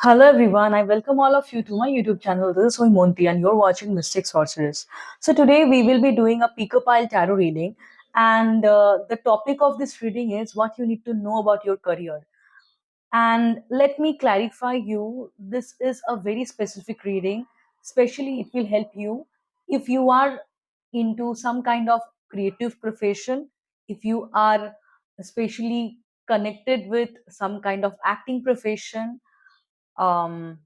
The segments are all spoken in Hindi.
Hello everyone, I welcome all of you to my YouTube channel. This is Soy Monty and you're watching Mystic Sorceress. So today we will be doing a Pile tarot reading, and the topic of this reading is what you need to know about your career. And let me clarify you, this is a very specific reading. Especially it will help you if you are into some kind of creative profession, if you are especially connected with some kind of acting profession, um,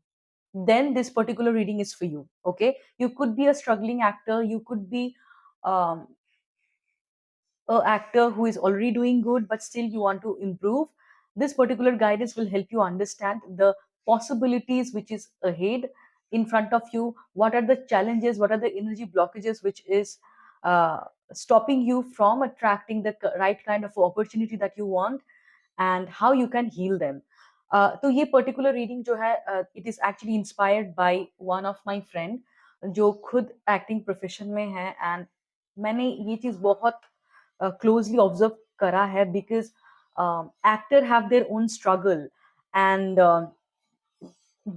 then this particular reading is for you. Okay, you could be a struggling actor, you could be um, a actor who is already doing good but still you want to improve. This particular guidance will help you understand the possibilities which is ahead in front of you, what are the challenges, what are the energy blockages which is uh, stopping you from attracting the right kind of opportunity that you want, and how you can heal them. तो ये पर्टिकुलर रीडिंग जो है it is actually inspired by one of my friend जो खुद एक्टिंग प्रोफेशन में है, एंड मैंने ये चीज बहुत क्लोजली ऑब्जर्व करा है because actor have their own struggle and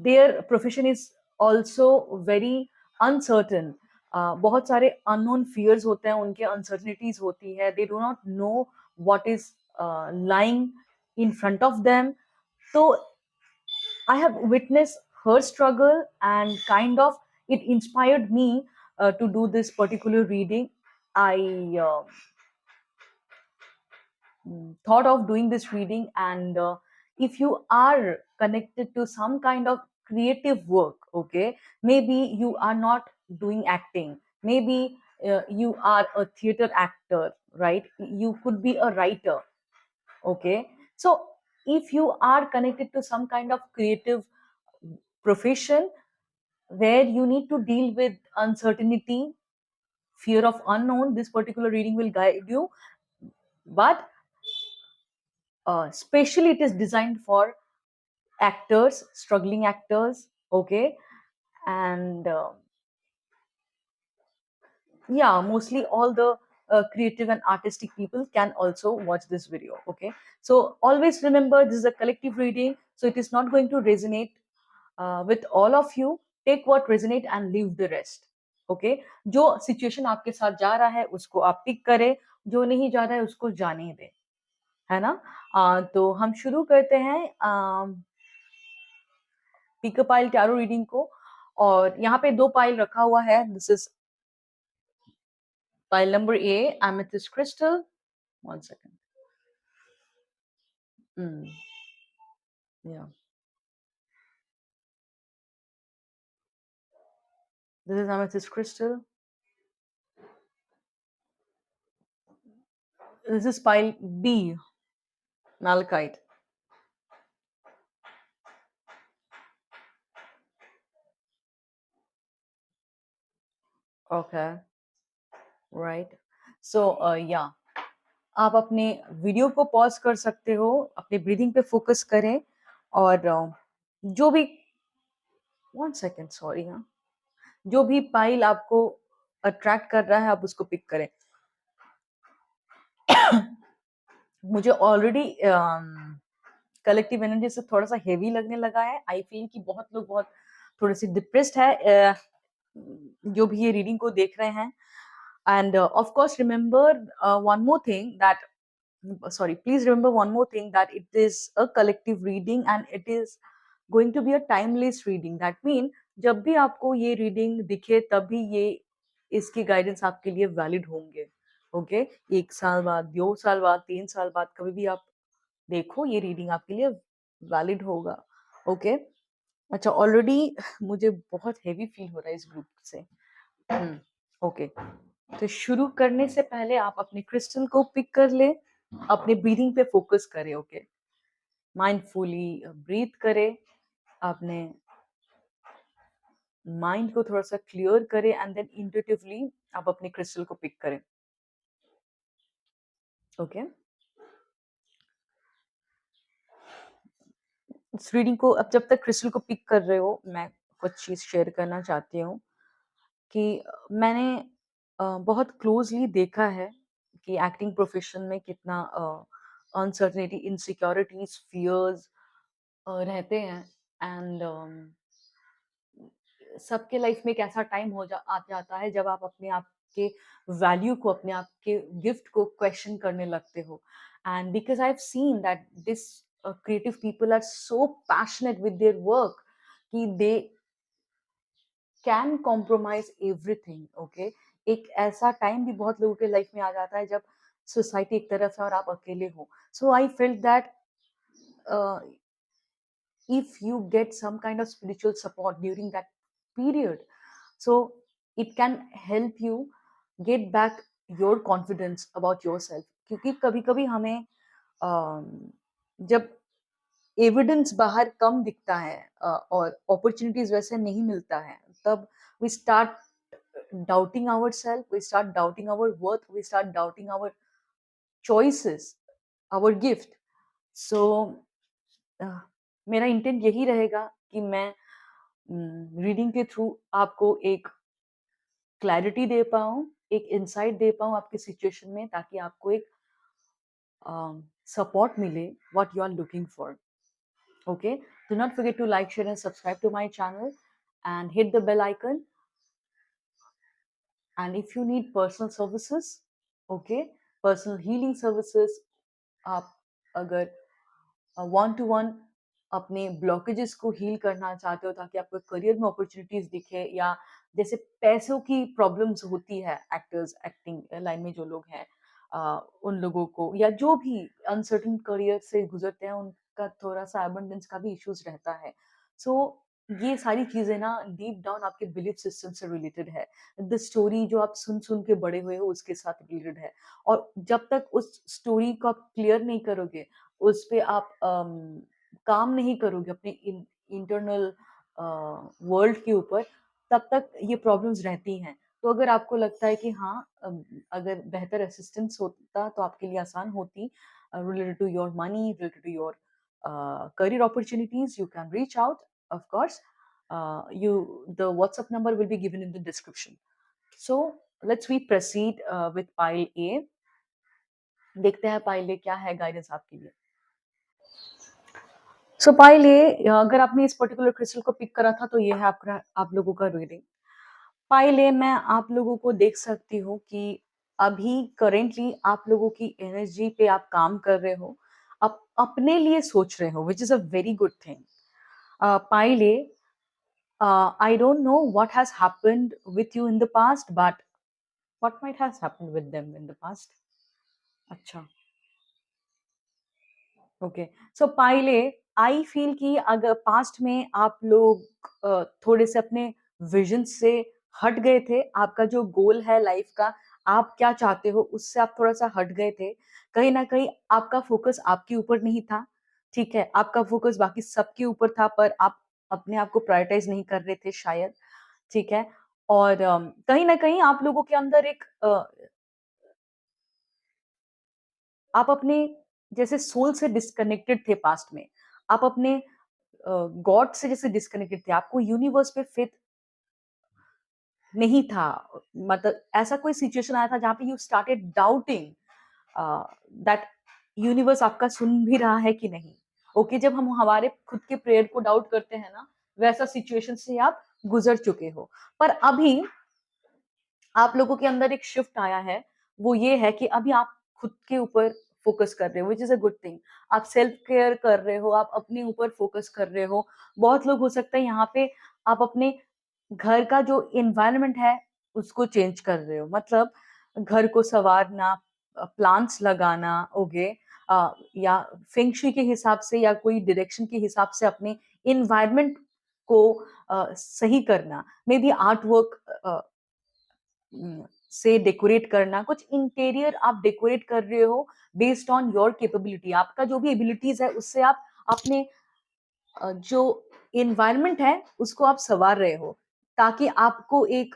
their profession is also very uncertain. बहुत सारे unknown fears होते हैं उनके, uncertainties होती है, they do not know what is lying in front of them. So I have witnessed her struggle and kind of it inspired me to do this particular reading. I uh, thought of doing this reading, and if you are connected to some kind of creative work, okay, maybe you are not doing acting, maybe you are a theater actor, right? You could be a writer, okay. So if you are connected to some kind of creative profession where you need to deal with uncertainty, fear of unknown, this particular reading will guide you. But specially it is designed for actors, struggling actors, okay. And yeah, mostly all the creative and artistic people can also watch this video, okay. So always remember, this is a collective reading, so it is not going to resonate with all of you. Take what resonate and leave the rest, okay. जो सिचुएशन आपके साथ जा रहा है उसको आप पिक करें, जो नहीं जा रहा है उसको जाने दें, है ना। तो हम शुरू करते हैं पिक पाइल टैरो रीडिंग को। और यहाँ पे दो पाइल रखा हुआ है, this is pile number A, amethyst crystal. One second. Yeah, this is amethyst crystal. This is pile B, malachite. Okay, right. So yeah, आप अपने वीडियो को पॉज कर सकते हो, अपने ब्रीदिंग पे फोकस करें, और जो भी, वन सेकेंड सॉरी, हाँ, जो भी पाइल आपको अट्रैक्ट कर रहा है आप उसको पिक करें। मुझे ऑलरेडी कलेक्टिव एनर्जी से थोड़ा सा हेवी लगने लगा है। आई फील कि बहुत लोग बहुत थोड़े से डिप्रेस्ड है, जो भी ये रीडिंग को देख रहे हैं। End of course remember one more thing that, sorry, please remember one more thing, that it is a collective reading and it is going to be a timeless reading. That mean जब भी आपको ये रीडिंग दिखे तभी ये इसके गाइडेंस आपके लिए वैलिड होंगे, ओके। 1 साल बाद, 2 साल बाद, 3 साल बाद कभी भी आप देखो ये रीडिंग आपके लिए वैलिड होगा, ओके। अच्छा, ऑलरेडी मुझे बहुत हेवी फील हो रहा है इस ग्रुप से। ओके, तो शुरू करने से पहले आप अपने क्रिस्टल को पिक कर ले, अपने ब्रीदिंग पे फोकस करें, ओके। माइंडफुली ब्रीथ करें, अपने माइंड को थोड़ा सा क्लियर करें, एंड देन इंट्यूटिवली आप अपने क्रिस्टल को पिक करें, ओके। इस रीडिंग को अब जब तक क्रिस्टल को पिक कर रहे हो, मैं कुछ चीज शेयर करना चाहती हूँ कि मैंने बहुत क्लोजली देखा है कि एक्टिंग प्रोफेशन में कितना अनसर्टेनिटी, इनसिक्योरिटीज, फियर्स रहते हैं। एंड सबके लाइफ में एक ऐसा टाइम आ जाता है जब आप अपने आप के वैल्यू को, अपने आप के गिफ्ट को क्वेश्चन करने लगते हो. And because I have seen that this creative people are so passionate with their work कि they can compromise everything. Okay, एक ऐसा टाइम भी बहुत लोगों के लाइफ में आ जाता है जब सोसाइटी एक तरफ है और आप अकेले हो. सो आई felt that if you get some kind of spiritual support during that period, so it can help you get back your confidence about yourself. क्योंकि कभी कभी हमें जब एविडेंस बाहर कम दिखता है और अपॉर्चुनिटीज वैसे नहीं मिलता है, तब we start doubting ourselves, we start doubting our worth, we start doubting our choices, our gift. So मेरा इंटेंट यही रहेगा कि मैं रीडिंग के थ्रू आपको एक क्लैरिटी दे पाऊँ, एक इंसाइट दे पाऊँ आपकी सिचुएशन में, ताकि आपको एक सपोर्ट मिले what you are looking for. Okay, do not forget to like, share and subscribe to my channel and hit the bell icon. And if you need personal services, okay, personal healing services, आप अगर वन टू वन अपने ब्लॉकेजेस को हील करना चाहते हो ताकि आपको करियर में अपॉर्चुनिटीज दिखे, या जैसे पैसों की प्रॉब्लम्स होती है एक्टर्स, एक्टिंग लाइन में जो लोग हैं, उन लोगों को, या जो भी अनसर्टेन करियर से गुजरते हैं, उनका थोड़ा सा एबंडेंस का भी इश्यूज रहता है. सो ये सारी चीजें ना डीप डाउन आपके बिलीफ सिस्टम से रिलेटेड है. द स्टोरी जो आप सुन सुन के बड़े हुए हो उसके साथ रिलेटेड है. और जब तक उस स्टोरी को आप क्लियर नहीं करोगे, उस पे आप काम नहीं करोगे अपने इंटरनल वर्ल्ड के ऊपर, तब तक ये प्रॉब्लम्स रहती हैं. तो अगर आपको लगता है कि हाँ, अगर बेहतर असिस्टेंस होता तो आपके लिए आसान होती, related to your money, related to your career opportunities, you can reach out, of course. The WhatsApp number will be given in the description. So let's we proceed with pile A. देखते हैं pile A क्या है गाइडेंस आपके लिए. सो पाइल ए, अगर आपने इस पर्टिकुलर क्रिस्टल को पिक करा था तो ये है आपका, आप लोगों का रीडिंग. पाइल ए, मैं आप लोगों को देख सकती हूँ कि अभी करेंटली आप लोगों की एनर्जी पे आप काम कर रहे हो, आप अपने लिए सोच रहे हो, विच is a very good thing. Pile A, I don't know what has happened with you in the past, but what might has happened with them in the past. अच्छा, ओके. सो पाइले, आई फील कि अगर पास्ट में आप लोग थोड़े से अपने विजन से हट गए थे, आपका जो गोल है लाइफ का, आप क्या चाहते हो उससे आप थोड़ा सा हट गए थे. कहीं ना कहीं आपका फोकस आपके ऊपर नहीं था, ठीक है, आपका फोकस बाकी सबके ऊपर था, पर आप अपने आप को प्रायोरिटाइज नहीं कर रहे थे शायद, ठीक है. और कहीं ना कहीं आप लोगों के अंदर एक आप अपने जैसे सोल से डिस्कनेक्टेड थे पास्ट में, आप अपने गॉड से जैसे डिस्कनेक्टेड थे, आपको यूनिवर्स पे फेथ नहीं था. मतलब ऐसा कोई सिचुएशन आया था जहाँ पे you started doubting that universe आपका सुन भी रहा है कि नहीं. ओके, जब हम हमारे खुद के प्रेयर को डाउट करते हैं ना, वैसा सिचुएशन से आप गुजर चुके हो. पर अभी आप लोगों के अंदर एक शिफ्ट आया है, वो ये है कि अभी आप खुद के ऊपर फोकस कर रहे हो, विच इज अ गुड थिंग. आप सेल्फ केयर कर रहे हो, आप अपने ऊपर फोकस कर रहे हो. बहुत लोग हो सकता है यहाँ पे आप अपने घर का जो एनवायरनमेंट है उसको चेंज कर रहे हो, मतलब घर को संवारना, प्लांट्स लगाना, ओके, या फेंगशुई के हिसाब से या कोई डायरेक्शन के हिसाब से अपने एनवायरनमेंट को सही करना, मे बी आर्ट वर्क से डेकोरेट करना, कुछ इंटीरियर आप डेकोरेट कर रहे हो बेस्ड ऑन योर कैपेबिलिटी. आपका जो भी एबिलिटीज है उससे आप अपने जो एनवायरनमेंट है उसको आप संवार रहे हो, ताकि आपको एक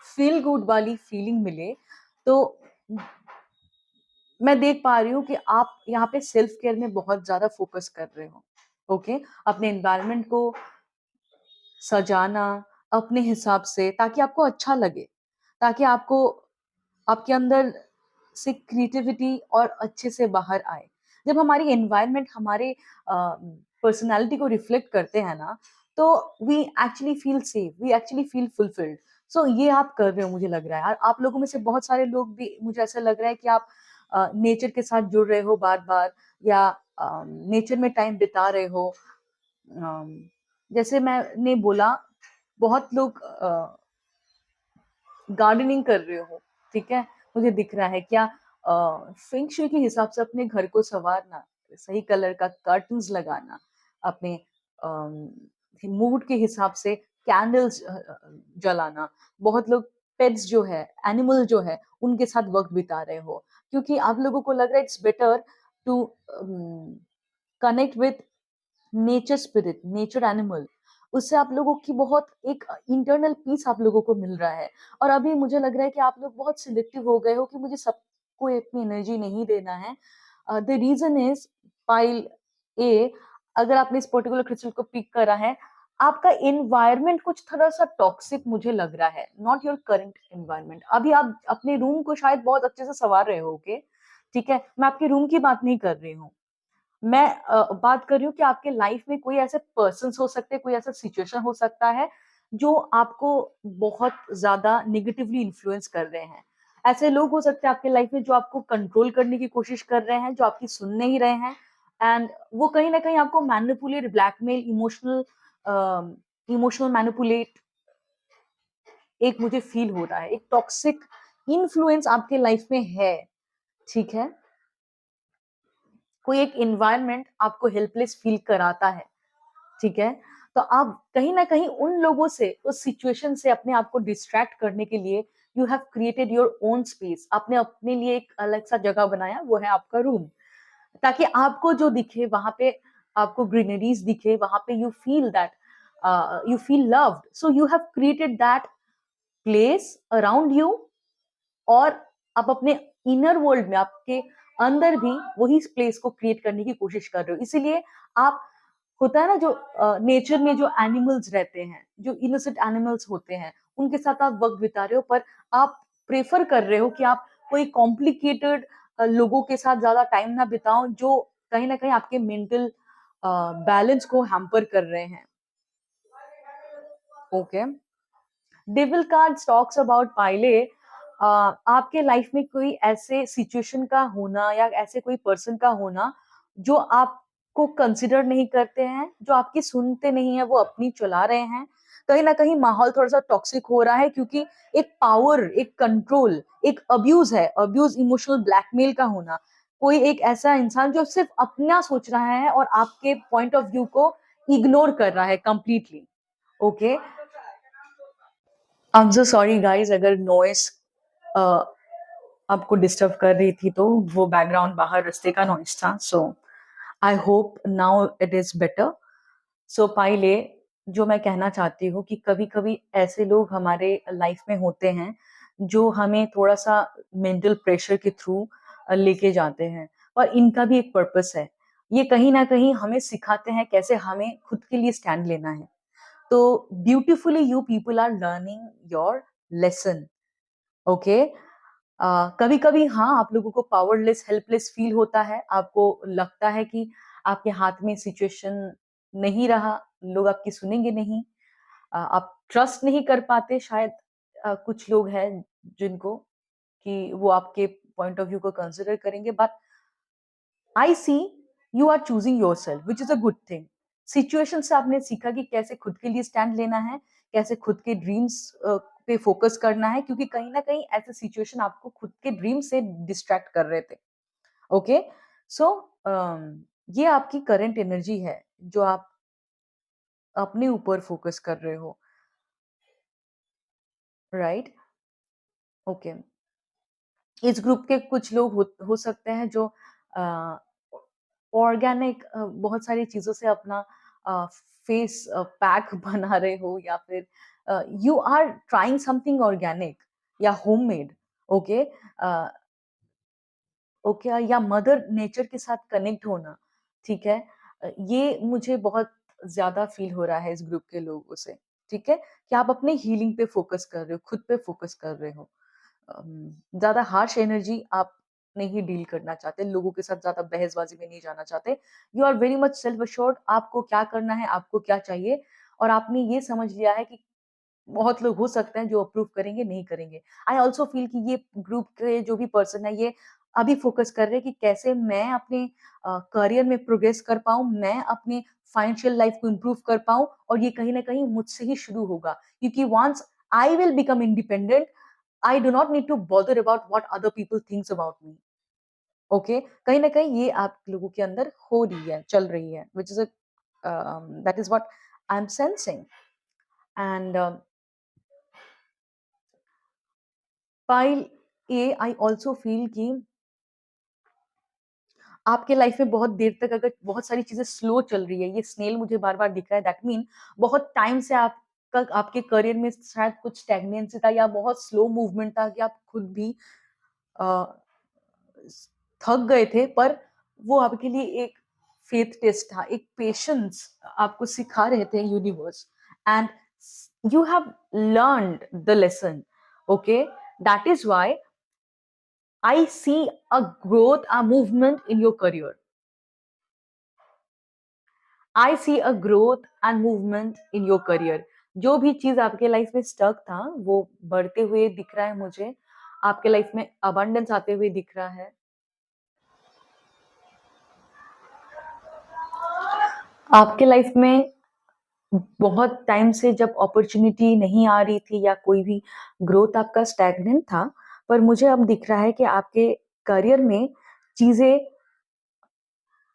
फील गुड वाली फीलिंग मिले. तो मैं देख पा रही हूँ कि आप यहाँ पे सेल्फ केयर में बहुत ज्यादा फोकस कर रहे हो. ओके, अपने एनवायरनमेंट को सजाना अपने हिसाब से ताकि आपको अच्छा लगे, ताकि आपको आपके अंदर से क्रिएटिविटी और अच्छे से बाहर आए. जब हमारी एनवायरनमेंट हमारे पर्सनालिटी को रिफ्लेक्ट करते हैं ना, तो we actually feel safe, we actually feel fulfilled. So ये आप कर रहे हो मुझे लग रहा है। और आप लोगों में से बहुत सारे लोग भी, मुझे ऐसा लग रहा है कि आप नेचर के साथ जुड़ रहे हो बार बार, या नेचर में टाइम बिता रहे हो। अम, जैसे मैंने बोला, बहुत लोग गार्डनिंग कर रहे हो, ठीक है? मुझे दिख रहा है क्या, फेंग शुई के हिसाब से अपने घर को संवारना, सही कलर का कर्टन्स लगाना, अपने मूड के हिसाब से कैंडल्स जलाना। बहुत लोग पेट्स जो है, एनिमल जो है, उनके साथ वक्त बिता रहे हो, क्योंकि आप लोगों को लग रहा है it's better to connect with nature spirit, nature animal. उससे आप लोगों की बहुत एक इंटरनल पीस आप लोगों को मिल रहा है। और अभी मुझे लग रहा है कि आप लोग बहुत सिलेक्टिव हो गए हो कि मुझे सबको इतनी एनर्जी नहीं देना है। द रीजन इज, पाइल ए, अगर आपने इस पर्टिकुलर क्रिस्टल को पिक करा है, आपका एनवायरनमेंट कुछ थोड़ा सा टॉक्सिक मुझे लग रहा है, नॉट योर करंट एनवायरनमेंट। अभी आप अपने रूम को शायद बहुत अच्छे से संवार रहे हो, ओके? ठीक है, मैं आपके रूम की बात नहीं कर रही हूँ। मैं बात कर रही हूँ कि आपके लाइफ में कोई ऐसे पर्सन्स हो सकते हैं, कोई ऐसा सिचुएशन हो सकता है जो आपको बहुत ज्यादा निगेटिवली इन्फ्लुएंस कर रहे हैं। ऐसे लोग हो सकते हैं आपके लाइफ में जो आपको कंट्रोल करने की कोशिश कर रहे हैं, जो आपकी सुन नहीं रहे हैं। एंड वो कहीं ना कहीं आपको मैनिपुलेट, ब्लैकमेल, इमोशनल मैनिपुलेट, एक मुझे फील हो रहा है, एक टॉक्सिक इन्फ्लुएंस आपके लाइफ में है, ठीक है? कोई एक एनवायरनमेंट आपको हेल्पलेस फील कराता है, ठीक है? तो आप कहीं ना कहीं उन लोगों से, उस सिचुएशन से अपने आप को डिस्ट्रैक्ट करने के लिए you have created your own space. आपने अपने लिए एक अलग सा जगह बनाया, वो है आपका रूम, ताकि आपको जो दिखे वहां पे, आपको ग्रीनरीज दिखे वहां पे, you feel that, you feel loved. So you have created that place around you. और आप अपने इनर वर्ल्ड में, आपके अंदर भी वही प्लेस को क्रिएट करने की कोशिश कर रहे हो। इसीलिए आप, होता है ना जो नेचर में जो एनिमल्स रहते हैं, जो इनोसेंट एनिमल्स होते हैं, उनके साथ आप वक्त बिता रहे हो, पर आप प्रेफर कर रहे हो कि आप कोई कॉम्प्लिकेटेड लोगों के साथ ज्यादा टाइम ना बिताओ, जो कहीं ना कहीं आपके मेंटल बैलेंस को हैम्पर कर रहे हैं, okay? Devil card talks about पाइले, आपके लाइफ में कोई ऐसे सिचुएशन का होना, या ऐसे कोई पर्सन का होना जो आपको कंसिडर नहीं करते हैं, जो आपकी सुनते नहीं है, वो अपनी चला रहे हैं। कहीं ना कहीं माहौल थोड़ा सा टॉक्सिक हो रहा है, क्योंकि एक पावर, एक कंट्रोल, एक अब्यूज है, अब्यूज, इमोशनल ब्लैकमेल का होना। कोई एक ऐसा इंसान जो सिर्फ अपना सोच रहा है और आपके पॉइंट ऑफ व्यू को इग्नोर कर रहा है completely, okay? I am so sorry guys, अगर नॉइस आपको डिस्टर्ब कर रही थी, तो वो बैकग्राउंड बाहर रास्ते का नॉइस था। So I hope now it is better. So पाइले, जो मैं कहना चाहती हूँ कि कभी कभी ऐसे लोग हमारे लाइफ में होते हैं जो हमें थोड़ा सा मेंटल प्रेशर के थ्रू लेके जाते हैं, और इनका भी एक पर्पस है। ये कहीं ना कहीं हमें सिखाते हैं कैसे हमें खुद के लिए स्टैंड लेना है। तो beautifully you people are learning your lesson, okay? कभी कभी हाँ, आप लोगों को पावरलेस, हेल्पलेस फील होता है, आपको लगता है कि आपके हाथ में सिचुएशन नहीं रहा, लोग आपकी सुनेंगे नहीं, आप ट्रस्ट नहीं कर पाते शायद। कुछ लोग हैं जिनको, कि वो आपके पॉइंट ऑफ व्यू को कंसिडर करेंगे, but I see you are choosing yourself, which is a good thing. Situation से आपने सीखा कि कैसे खुद के लिए स्टैंड लेना है, कैसे खुद के ड्रीम्स पे फोकस करना है, क्योंकि कहीं ना कहीं ऐसे सिचुएशन आपको खुद के ड्रीम से डिस्ट्रैक्ट कर रहे थे, ओके? सो ये आपकी करंट एनर्जी है, जो आप अपने ऊपर फोकस कर रहे हो, राइट? ओके। इस ग्रुप के कुछ लोग हो सकते हैं जो ऑर्गेनिक बहुत सारी चीजों से अपना फेस पैक बना रहे हो, या फिर you are trying something organic या होममेड, ओके? ओके, या मदर नेचर के साथ कनेक्ट होना, ठीक है? ये मुझे बहुत ज्यादा फील हो रहा है इस ग्रुप के लोगों से, ठीक है? कि आप अपने हीलिंग पे फोकस कर रहे हो, खुद पे फोकस कर रहे हो। ज्यादा हार्श एनर्जी आप नहीं डील करना चाहते, लोगों के साथ ज़्यादा बहसबाजी में नहीं जाना चाहते। You are very much self assured, आपको क्या करना है, आपको क्या चाहिए, और आपने ये समझ लिया है कि बहुत लोग हो सकते हैं जो अप्रूव करेंगे, नहीं करेंगे। आई ऑल्सो फील कि ये ग्रुप के जो भी पर्सन है, ये अभी फोकस कर रहे हैं कि कैसे मैं अपने करियर में प्रोग्रेस कर पाऊँ, मैं अपने फाइनेंशियल लाइफ को इम्प्रूव कर पाऊँ, और ये कहीं न कहीं मुझसे ही शुरू होगा। क्योंकि once I will become independent, I do not need to bother about what other people thinks about me. Okay, कहीं न कहीं ये आप लोगों के अंदर हो रही है, चल रही है, which is that is what I am sensing. And while ये आई आल्सो फील कि आपके लाइफ में बहुत देर तक अगर बहुत सारी चीज़ें स्लो चल रही है, ये स्नेल मुझे बार-बार दिख रहा है, दैट मीन बहुत टाइम से आपका आपके करियर में शायद कुछ स्टैग्नेंसी था या बहुत स्लो मूवमेंट था कि आप खुद भी अ, थक गए थे, पर वो आपके लिए एक फेथ टेस्ट था, एक पेशेंस आपको सिखा रहे थे universe, and you have learned the lesson. Okay, that is why I see a growth, a movement in your career. I see a growth and movement in your career. जो भी चीज आपके लाइफ में स्टक था, वो बढ़ते हुए दिख रहा है मुझे। आपके लाइफ में अबंडेंस आते हुए दिख रहा है। आपके लाइफ में बहुत टाइम से जब अपॉर्चुनिटी नहीं आ रही थी या कोई भी ग्रोथ आपका स्टैग्नेंट था, पर मुझे अब दिख रहा है कि आपके करियर में चीजें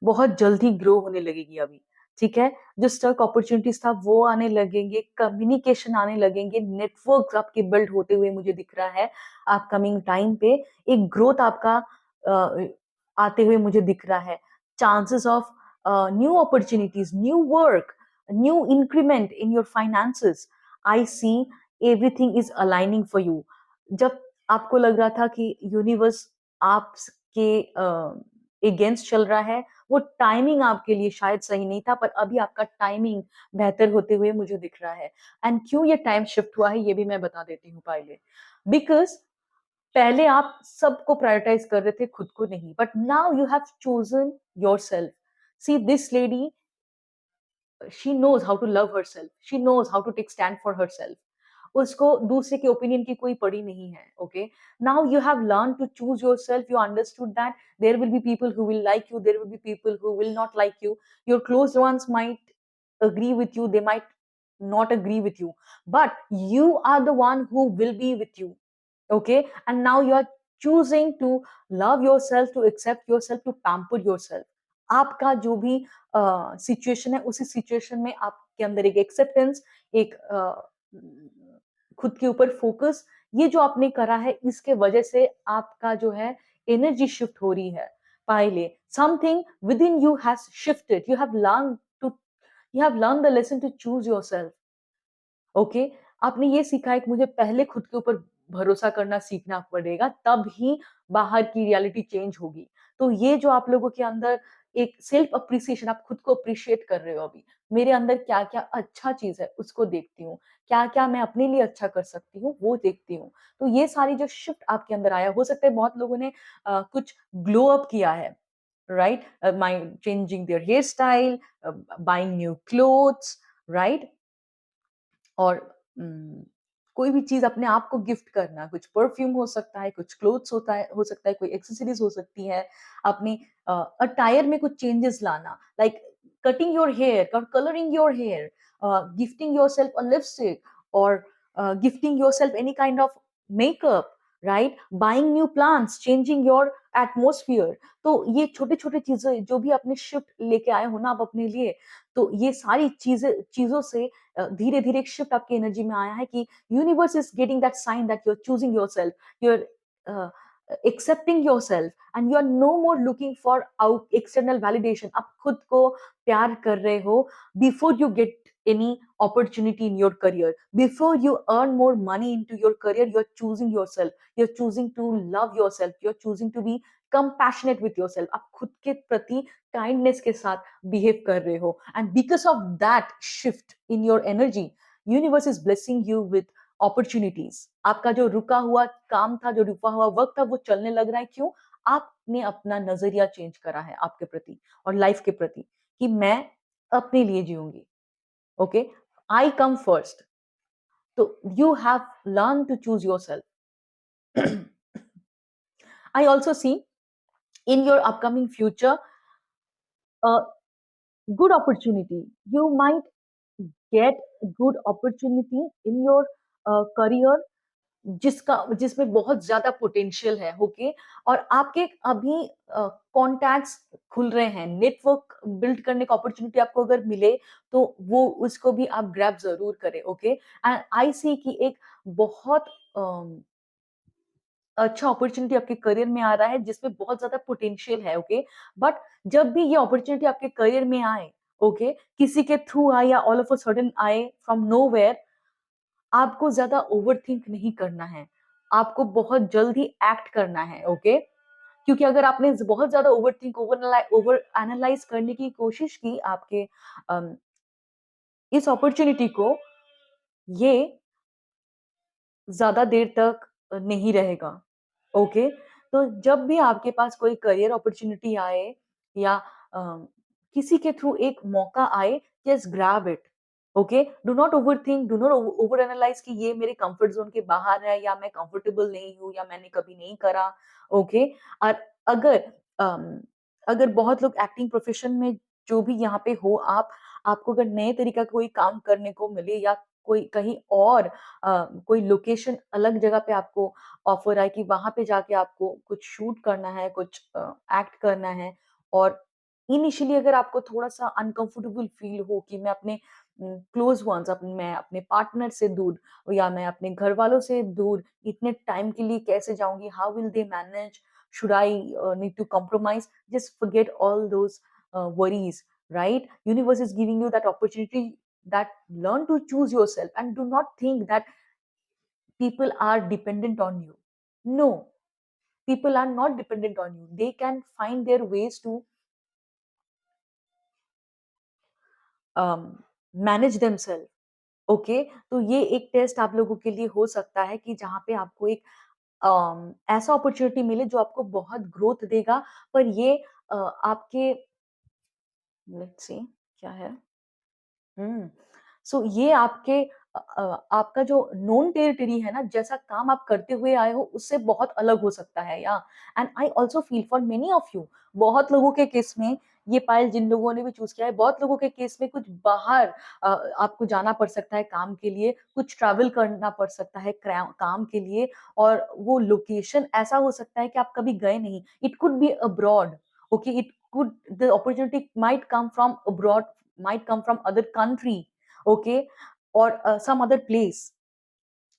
बहुत जल्दी ग्रो होने लगेगी अभी। ठीक है, जो स्टक अपॉर्चुनिटीज था वो आने लगेंगे, कम्युनिकेशन आने लगेंगे, नेटवर्क आपके बिल्ड होते हुए मुझे दिख रहा है। अपकमिंग टाइम पे एक ग्रोथ आपका अ, आते हुए मुझे दिख रहा है। Chances of new opportunities, new work, new increment in your finances. I see everything is aligning for you. जब आपको लग रहा था कि यूनिवर्स आपके अगेंस्ट चल रहा है, वो टाइमिंग आपके लिए शायद सही नहीं था, पर अभी आपका टाइमिंग बेहतर होते हुए मुझे दिख रहा है। एंड क्यों ये टाइम शिफ्ट हुआ है, ये भी मैं बता देती हूँ पहले। बिकॉज पहले आप सबको प्रायोरिटाइज कर रहे थे, खुद को नहीं, but now you have chosen yourself. See this lady, she knows how to love herself, she knows how to take stand for herself. उसको दूसरे के ओपिनियन की कोई पड़ी नहीं है। Okay, now you have learn to choose yourself. You understood that there will be people who will like you, there will be people who will not like you. Your close ones might agree with you, they might not agree with you, but you are the one who will be with you. Okay, and now you are choosing to love yourself, to accept yourself, to pamper yourself. आपका जो भी सिचुएशन है, उसी सिचुएशन में आपके अंदर एक एक्सेप्टेंस, एक खुद के ऊपर फोकस, ये जो आपने करा है, इसके वजह से आपका जो है एनर्जी शिफ्ट हो रही है। पहले something within you has shifted, you have learn the lesson to choose yourself. Okay, आपने ये सीखा है कि मुझे पहले खुद के ऊपर भरोसा करना सीखना पड़ेगा, तब ही बाहर की रियलिटी चेंज होगी। तो ये जो आप लोगों के अंदर एक सेल्फ अप्रिसिएशन, आप खुद को अप्रिशिएट कर रहे हो अभी, मेरे अंदर क्या-क्या अच्छा चीज़ है उसको देखती हूँ, क्या-क्या मैं अपने लिए अच्छा कर सकती हूँ वो देखती हूँ। तो ये सारी जो शिफ्ट आपके अंदर आया, हो सकता है बहुत लोगों ने कुछ ग्लो अप किया है, right? Mind changing their hairstyle, buying new clothes, right? और कोई भी चीज़ अपने आप को गिफ्ट करना, कुछ परफ्यूम हो सकता है, कुछ क्लोथ्स होता है, हो सकता है, कोई एक्सेसरीज़ हो सकती है, अपनी अटायर में कुछ चेंजेस लाना, लाइक कटिंग योर हेयर और colouring your hair, gifting yourself a lipstick, और gifting yourself any kind of makeup, right? Buying new plants, changing your atmosphere. तो ये छोटे-छोटे चीज़ें जो भी आपने शिफ्ट लेके आए हो ना आप अपने लिए, तो ये सारी चीज़ों से धीरे-धीरे एक शिफ्ट आपकी एनर्जी में आया है कि universe is getting that sign that you are choosing yourself, you are accepting yourself, and you are no more looking for out external validation. आप खुद को प्यार कर रहे हो before you get any opportunity in your career, before you earn more money into your career, you're choosing yourself, you're choosing to love yourself, you're choosing to be compassionate with yourself। आप खुद के प्रति काइंडनेस के साथ बिहेव कर रहे हो, and because of that shift in your energy, universe is blessing you with opportunities. आपका जो रुका हुआ काम था, जो रुका हुआ वक्त था, वो चलने लग रहा है। क्यों? आपने अपना नजरिया चेंज करा है आपके प्रति और लाइफ के प्रति कि मैं अपने लिए जीऊंगी. Okay, I come first. तो you have learn to choose yourself. I also see in your upcoming future a good opportunity. You might get good opportunity in your career जिसमें बहुत ज्यादा पोटेंशियल है. ओके, और आपके अभी कॉन्टैक्ट्स खुल रहे हैं, नेटवर्क बिल्ड करने का अपॉर्चुनिटी आपको अगर मिले तो वो उसको भी आप ग्रैब जरूर करें. ओके, एंड आई सी कि एक बहुत अच्छा अपॉर्चुनिटी आपके करियर में आ रहा है जिसमें बहुत ज्यादा पोटेंशियल है. ओके, बट जब भी ये अपॉर्चुनिटी आपके करियर में आए, ओके, किसी के थ्रू आए या ऑल ऑफ अ सडन आए फ्रॉम नोवेयर, आपको ज्यादा ओवरथिंक नहीं करना है. आपको बहुत जल्दी एक्ट करना है. ओके, क्योंकि अगर आपने बहुत ज्यादा ओवरथिंक ओवर एनालाइज करने की कोशिश की आपके अम, इस अपॉर्चुनिटी को, ये ज्यादा देर तक नहीं रहेगा. ओके, तो जब भी आपके पास कोई करियर अपॉर्चुनिटी आए या किसी के थ्रू एक मौका आए, just grab it. Okay, do not overthink, do not over analyse कि ये मेरे कंफर्ट जोन के बाहर है या मैं कंफर्टेबल नहीं हूँ या मैंने कभी नहीं करा. ओके, और अगर अगर बहुत लोग एक्टिंग प्रोफेशन में जो भी यहाँ पे हो, आपको अगर नए तरीका का कोई काम करने को मिले या कोई कहीं और कोई लोकेशन अलग जगह पे आपको ऑफर आए कि वहां पे जाके आपको कुछ शूट करना है, कुछ एक्ट करना है, और इनिशियली अगर आपको थोड़ा सा अनकंफर्टेबल फील हो कि मैं अपने क्लोज वंस, मैं अपने पार्टनर से दूर या मैं अपने घर वालों से दूर इतने टाइम के लिए कैसे जाऊंगी, how will they manage, should I need to compromise, just forget all those worries, right? Universe is giving you that opportunity, that learn to choose yourself and do not think that people are dependent on you. No, people are not dependent on you. They can find their ways to manage themselves. ओके, तो ये एक टेस्ट आप लोगों के लिए हो सकता है कि जहाँ पे आपको एक ऐसा अपॉर्चुनिटी मिले जो आपको बहुत ग्रोथ देगा, पर ये आपके, लेट्स सी क्या है, हम्म, सो ये आपके आपका जो नोन टेरिटरी है ना, जैसा काम आप करते हुए आए हो उससे बहुत अलग हो सकता है. या and I also feel for many of you, बहुत लोगों के केस में, ये पायल जिन लोगों ने भी चूज किया है, बहुत लोगों के केस में कुछ बाहर आपको जाना पड़ सकता है काम के लिए, कुछ ट्रैवल करना पड़ सकता है काम के लिए, और वो लोकेशन ऐसा हो सकता है कि आप कभी गए नहीं. It could be abroad. Okay, it could the opportunity might come from abroad, might come from other country. Okay, or some other place,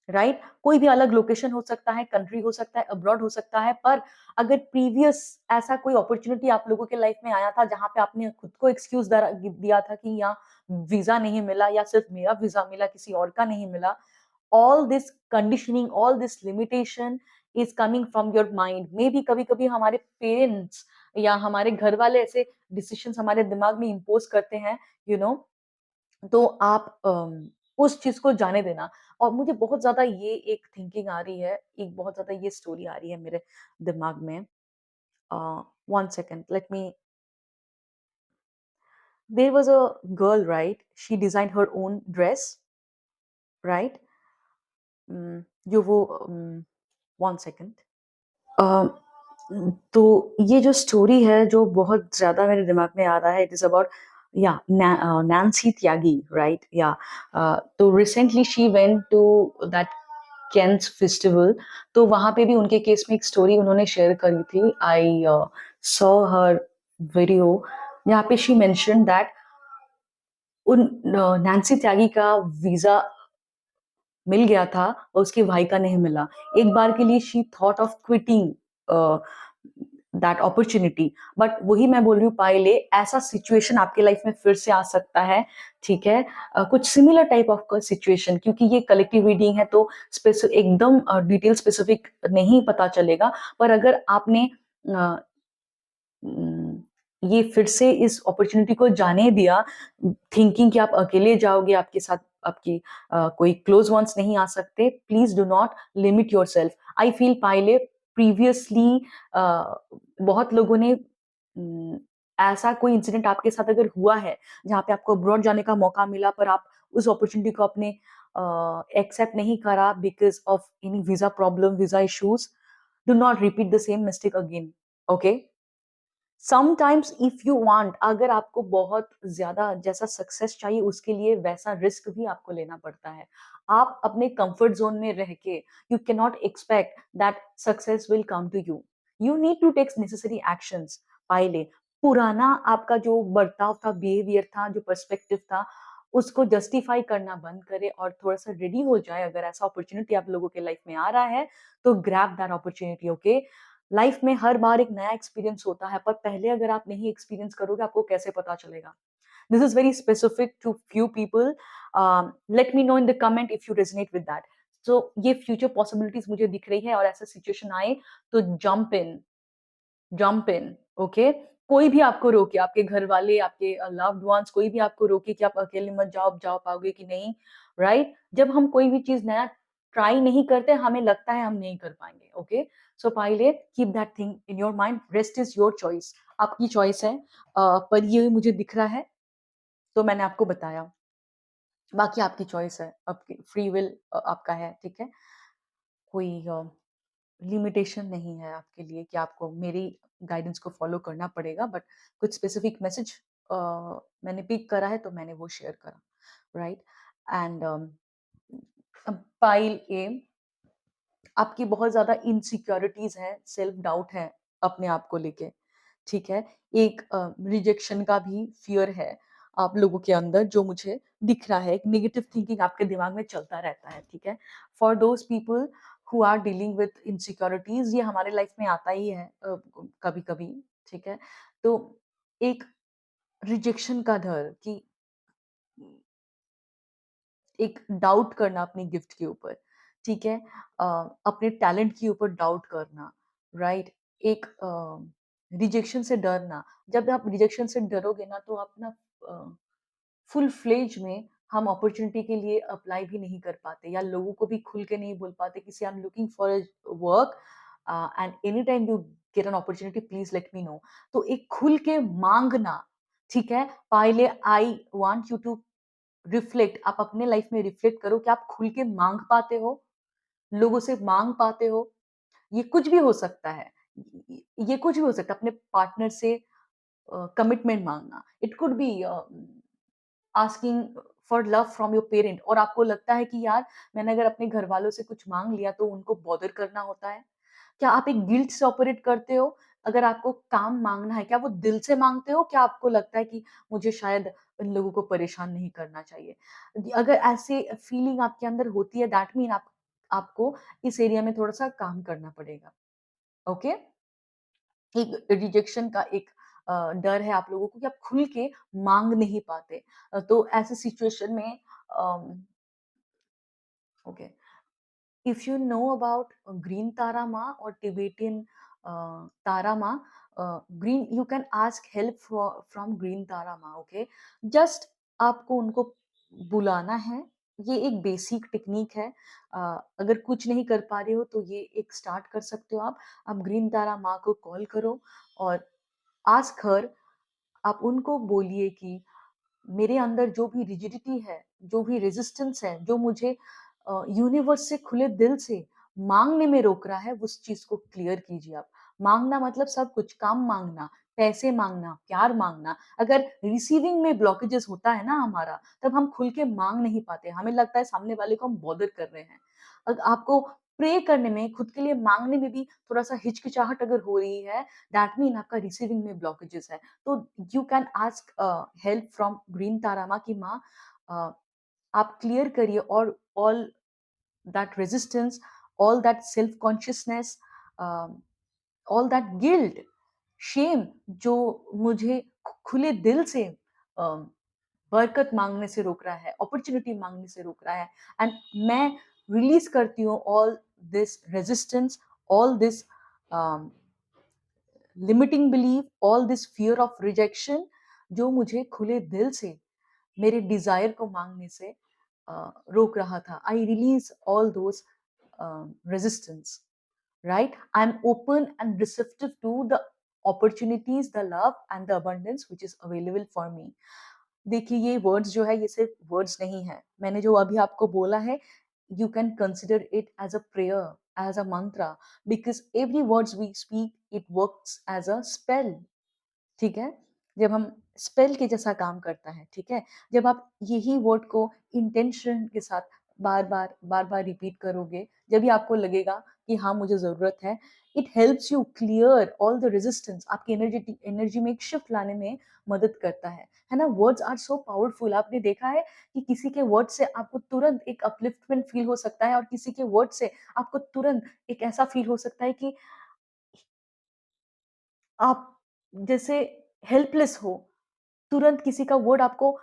right? कोई भी अलग लोकेशन हो सकता है, कंट्री हो सकता है, अब्रॉड हो सकता है, पर अगर प्रीवियस ऐसा कोई अपॉर्चुनिटी आप लोगों के लाइफ में आया था जहां पे आपने खुद को एक्सक्यूज दिया था कि यहाँ वीजा नहीं मिला या सिर्फ मेरा वीजा मिला, किसी और का नहीं मिला, all this conditioning, all this limitation is coming from your mind. May be कभी कभी हमारे पेरेंट्स या हमारे घर वाले ऐसे डिसीजंस हमारे दिमाग में इम्पोज करते हैं, यू you नो know, तो आप उस चीज को जाने देना. और मुझे बहुत ज्यादा ये एक थिंकिंग आ रही है, एक बहुत ज्यादा ये स्टोरी आ रही है मेरे दिमाग में. One second, let me. There was a girl, right? She design her own dress, right? जो वो, वन सेकेंड. तो ये जो स्टोरी है जो बहुत ज्यादा मेरे दिमाग में आ रहा है, इट इज अबाउट, या नैन्सी त्यागी, राइट? या तो recently she went to that Cannes festival. तो वहां पे भी उनके केस में एक स्टोरी उन्होंने शेयर करी थी. आई सॉ हर वीडियो, यहाँ पे शी मेंशन दैट उन नैन्सी त्यागी का वीजा मिल गया था और उसके भाई का नहीं मिला. एक बार के लिए she thought of quitting that opportunity. But वही मैं बोल रही हूँ पायले, ऐसा सिचुएशन आपके लाइफ में फिर से आ सकता है. ठीक है, कुछ सिमिलर टाइप ऑफ सिचुएशन, क्योंकि ये कलेक्टिव रीडिंग है तो एकदम डिटेल स्पेसिफिक नहीं पता चलेगा, पर अगर आपने ये फिर से इस अपॉर्चुनिटी को जाने दिया, थिंकिंग कि आप अकेले जाओगे, आपके साथ आपकी कोई क्लोज वंस नहीं आ सकते, please do not limit your self. I feel पाइले प्रीवियसली बहुत लोगों ने ऐसा कोई इंसिडेंट आपके साथ अगर हुआ है जहाँ पे आपको अब्रॉड जाने का मौका मिला पर आप उस अपॉर्चुनिटी को अपने एक्सेप्ट नहीं करा because of any visa problem, visa issues, do not repeat the same mistake again. Okay, sometimes if you want, अगर आपको बहुत ज्यादा जैसा सक्सेस चाहिए उसके लिए वैसा रिस्क भी आपको लेना पड़ता है. आप अपने कंफर्ट जोन में रह के you can not expect that success will come to you. You need to take necessary actions. पहले पुराना आपका जो बर्ताव था, बिहेवियर था, जो पर्सपेक्टिव था, उसको जस्टिफाई करना बंद करे और थोड़ा सा रेडी हो जाए. अगर ऐसा अपॉर्चुनिटी आप लोगों के लाइफ में आ रहा है तो grab that opportunity. Okay, life में हर बार एक नया एक्सपीरियंस होता है, पर पहले अगर आप नहीं एक्सपीरियंस करोगे आपको कैसे पता चलेगा. This is very specific to few people. Let me know in the comment if you resonate with that. So ये फ्यूचर पॉसिबिलिटीज मुझे दिख रही है और ऐसा सिचुएशन आए तो jump in, jump in. Okay, कोई भी आपको रोके, आपके घर वाले, आपके लव्ड वंस, कोई भी आपको रोके कि आप अकेले मत जाओ, आप जा पाओगे कि नहीं. राइट, जब हम कोई भी चीज नया ट्राई नहीं करते हमें लगता है हम नहीं कर पाएंगे. ओके, सो पहले keep that thing in your mind. Rest is your choice, आपकी चॉइस है. पर ये मुझे दिख रहा है तो मैंने आपको बताया. बाकी आपकी चॉइस है, आपकी फ्री विल आपका है. ठीक है, कोई लिमिटेशन नहीं है आपके लिए कि आपको मेरी गाइडेंस को फॉलो करना पड़ेगा. बट कुछ स्पेसिफिक मैसेज मैंने पिक करा है तो मैंने वो शेयर करा. राइट, एंड पाइल ए, आपकी बहुत ज्यादा इनसिक्योरिटीज है, सेल्फ डाउट है अपने आप को लेके. ठीक है, एक रिजेक्शन का भी फियर है आप लोगों के अंदर जो मुझे दिख रहा है. एक नेगेटिव थिंकिंग आपके दिमाग में चलता रहता है. ठीक है, for those people who are dealing with insecurities, ये हमारे लाइफ में आता ही है कभी कभी. ठीक है, तो एक रिजेक्शन का डर कि एक डाउट करना अपने गिफ्ट के ऊपर. ठीक है, अपने टैलेंट के ऊपर डाउट करना. राइट, एक रिजेक्शन से डरना. जब आप रिजेक्शन से डरोगे ना तो आप ना फुल फ्लेज में हम अपॉर्चुनिटी के लिए अप्लाई भी नहीं कर पाते या लोगों को भी खुल के नहीं बोल पाते कि I am looking for a work and any time you get an opportunity please let me know. तो एक खुल के मांगना. ठीक है, पहले I want you to reflect, आप अपने लाइफ में रिफ्लेक्ट करो कि आप खुल के मांग पाते हो, लोगों से मांग पाते हो. ये कुछ भी हो सकता है, ये कुछ भी हो सकता है. अपने पार्टनर से कमिटमेंट मांगना, it could be asking for love from your parent, और आपको लगता है कि यार मैंने अगर अपने घर वालों से कुछ मांग लिया तो उनको बॉदर करना होता है. क्या आप एक गिल्ट से ऑपरेट करते हो? अगर आपको काम मांगना है, क्या वो दिल से मांगते हो? क्या आपको लगता है कि मुझे शायद इन लोगों को परेशान नहीं करना चाहिए? अगर ऐसे फीलिंग आपके अंदर होती है दैट मीन आपको इस एरिया में थोड़ा-सा काम करना पड़ेगा. ओके? एक रिजेक्शन का एक डर है आप लोगों को कि आप खुल के माँग नहीं पाते. तो ऐसे सिचुएशन में okay, if you know about green Tara Ma or Tibetan Tara Ma, green you can ask help from green Tara Ma. Okay, just आपको उनको बुलाना है. ये एक बेसिक टेक्निक है. अगर कुछ नहीं कर पा रहे हो तो ये एक स्टार्ट कर सकते हो आप ग्रीन तारा माँ को कॉल करो और आस्क हर. आप उनको बोलिए कि मेरे अंदर जो भी रिजिडिटी है, जो भी रेजिस्टेंस है, जो मुझे यूनिवर्स से खुले दिल से मांगने में रोक रहा है, उस चीज को क्लियर कीजिए आप. मांगना मतलब सब कुछ, काम मांगना, पैसे मांगना, प्यार मांगना. अगर रिसीविंग में ब्लॉकेजेस होता है ना हमारा, तब हम खुल के मांग नहीं पाते. हमें लगता है सामने वाले को हम बॉदर कर रहे हैं. आपको प्रे करने में, खुद के लिए मांगने में भी थोड़ा सा हिचकिचाहट अगर हो रही है, दैट मीन आपका रिसीविंग में ब्लॉकेजेस है. तो you can ask help from green तारामा की माँ. आप क्लियर करिए और all that resistance, all that self consciousness, all that guilt, shame जो मुझे खुले दिल से बरकत मांगने से रोक रहा है, अपॉर्चुनिटी मांगने से रोक रहा है. एंड मैं रिलीज करती हूँ all this resistance, all this limiting belief, all this fear of rejection जो मुझे खुले दिल से मेरे डिजायर को मांगने से रोक रहा था. I release all those resistance. right? I'm open and receptive to the opportunities, the love and the abundance which is available for me. देखिए ये वर्ड्स जो है ये सिर्फ वर्ड्स नहीं है, मैंने जो अभी आपको बोला है, you can consider it as a prayer, as a mantra, because every words we speak it works as a spell, ठीक है? जब हम स्पेल के जैसा काम करता है, ठीक है? जब आप यही वर्ड को इंटेंशन के साथ बार-बार, बार-बार रिपीट करोगे, जब भी आपको लगेगा कि हाँ, मुझे ज़रूरत है, it helps you clear all the resistance, आपकी एनर्जी में एक शिफ्ट लाने में मदद करता है ना? वर्ड्स आर सो पावरफुल, आपने देखा है कि किसी के वर्ड से आपको तुरंत एक अपलिफ्टमेंट फील हो सकता है और किसी के वर्ड से आपको तुरंत एक ऐसा फील हो सकता है कि आप जैसे हेल्पलेस हो, तुरंत किसी का वर्ड आपको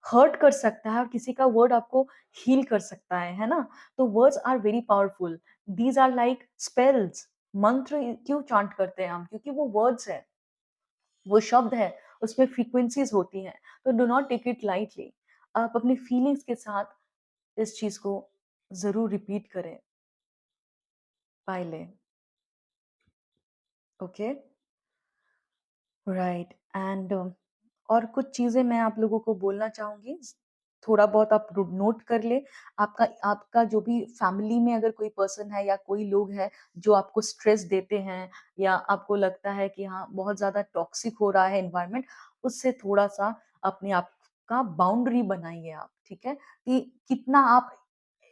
हर्ट कर सकता है और किसी का वर्ड आपको हील कर सकता है ना? तो words are very powerful, these are like spells, मंत्र क्यों चांट करते हैं हम? क्योंकि वो वर्ड्स हैं, वो शब्द है, उसमें फ्रीक्वेंसीज़ होती हैं, तो do not take it lightly. आप अपनी फीलिंग्स के साथ इस चीज़ को ज़रूर रिपीट करें, पायले, ओके? राइट एंड और कुछ चीज़ें मैं आप लोगों को बोलना चाहूँगी, थोड़ा बहुत आप रो नोट कर लें। आपका आपका जो भी फैमिली में अगर कोई पर्सन है या कोई लोग हैं, जो आपको स्ट्रेस देते हैं या आपको लगता है कि हाँ, बहुत ज़्यादा टॉक्सिक हो रहा है एनवायरनमेंट, उससे थोड़ा-सा अपने आप का बाउंड्री बनाइए आप, ठीक है? कि कितना आप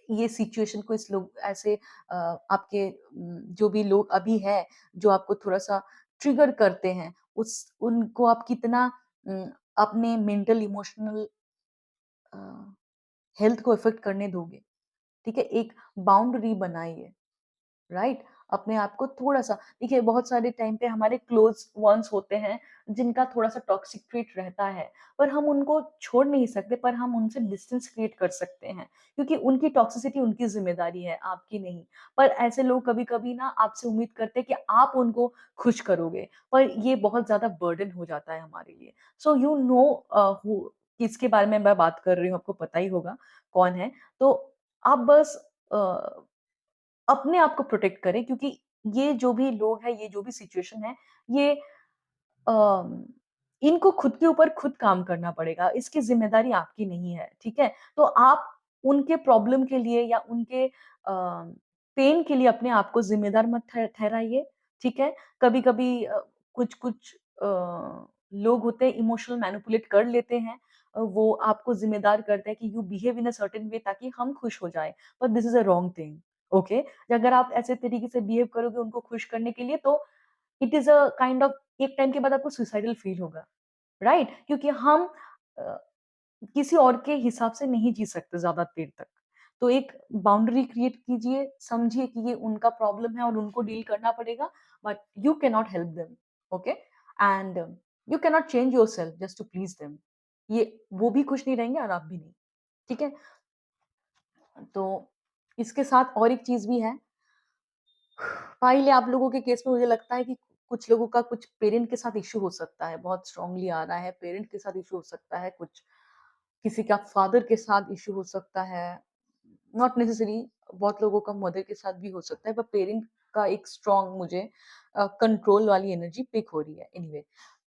ये सिचुएशन को इस लोग ऐसे आपके जो भी लोग अभी हैं, जो आपको थोड़ा-सा ट्रिगर करते हैं, उस उनको आप कितना उम, अपने मेंटल इमोशनल अ, हेल्थ को इफ़ेक्ट करने दोगे, ठीक है? एक बाउंड्री बनाइए। राइट? अपने आप को थोड़ा-सा देखिए बहुत सारे टाइम पे हमारे क्लोज़ वन्स होते हैं, जिनका थोड़ा-सा टॉक्सिक ट्रेट रहता है, पर हम उनको छोड़ नहीं सकते, पर हम उनसे डिस्टेंस क्रिएट कर सकते हैं, क्योंकि उनकी टॉक्सिसिटी उनकी ज़िम्मेदारी है, आपकी नहीं। पर ऐसे लोग कभी-कभी ना आपसे उम्मीद करते हैं कि आप उनको खुश करोगे, पर ये बहुत ज़्यादा बर्डन हो जाता है हमारे लिए। सो यू नो हू किसके बारे में मैं बात कर रही हूँ, आपको पता ही होगा कौन है। तो आप बस अ अपने आप को प्रोटेक्ट करें क्योंकि ये जो भी लोग हैं, ये जो भी सिचुएशन है, ये अम, इनको खुद के ऊपर खुद काम करना पड़ेगा, इसकी ज़िम्मेदारी आपकी नहीं है, ठीक है? तो आप उनके प्रॉब्लम के लिए या उनके पेन के लिए अपने आप को ज़िम्मेदार मत ठहराइए, ठीक है? कभी-कभी कुछ-कुछ लोग होते हैं इमोशनल मैनिपुलेट कर लेते हैं। वो आपको ज़िम्मेदार करते हैं कि you behave in a certain way ताकि हम खुश हो जाएँ, but this is a wrong thing, okay? अगर आप ऐसे तरीके से बिहेव करोगे उनको खुश करने के लिए तो it is a kind of एक टाइम के बाद आपको सुसाइडल फील होगा, राइट? क्योंकि हम अ, किसी और के हिसाब से नहीं जी सकते ज़्यादा देर तक। तो एक बाउंड्री क्रिएट कीजिए, समझिए कि ये उनका प्रॉब्लम है और उनको डील करना पड़ेगा, but you can not help them, okay? And you can not change yourself just to please them. ये वो भी खुश नहीं रहेंगे और आप भी नहीं, ठीक है? तो इसके साथ और एक चीज़ भी है, फाइल आप लोगों के केस में मुझे लगता है कि कुछ लोगों का कुछ पेरेंट के साथ इश्यू हो सकता है, बहुत स्ट्रांगली आ रहा है, पेरेंट के साथ इश्यू हो सकता है, कुछ किसी का फादर के साथ इश्यू हो सकता है, नॉट नेसेसरी बहुत लोगों का मदर के साथ भी हो सकता है, पर पेरेंट का एक स्ट्रांग मुझे कंट्रोल वाली एनर्जी पिक हो रही है एनीवे।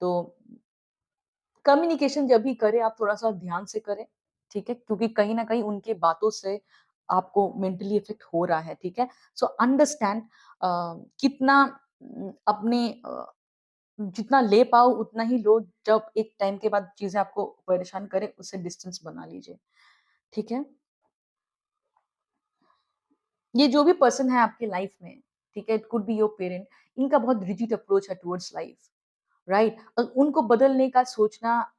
तो कम्युनिकेशन जब भी करें आप थोड़ा-सा ध्यान से करें, ठीक है? क्योंकि कहीं न कहीं उनके बातों से आपको मेंटली इफ़ेक्ट हो रहा है, ठीक है? सो अंडरस्टैंड अ, कितना अपने जितना ले पाओ उतना ही लो, जब एक टाइम के बाद चीज़ें आपको परेशान करें, उससे डिस्टेंस बना लीजिए, ठीक है? ये जो भी पर्सन है आपके लाइफ में, ठीक है? It could be your parent, इनका बहुत रिजिड अप्रोच है टुवर्ड्स लाइफ, राइट? उनको बदलने का सोचना,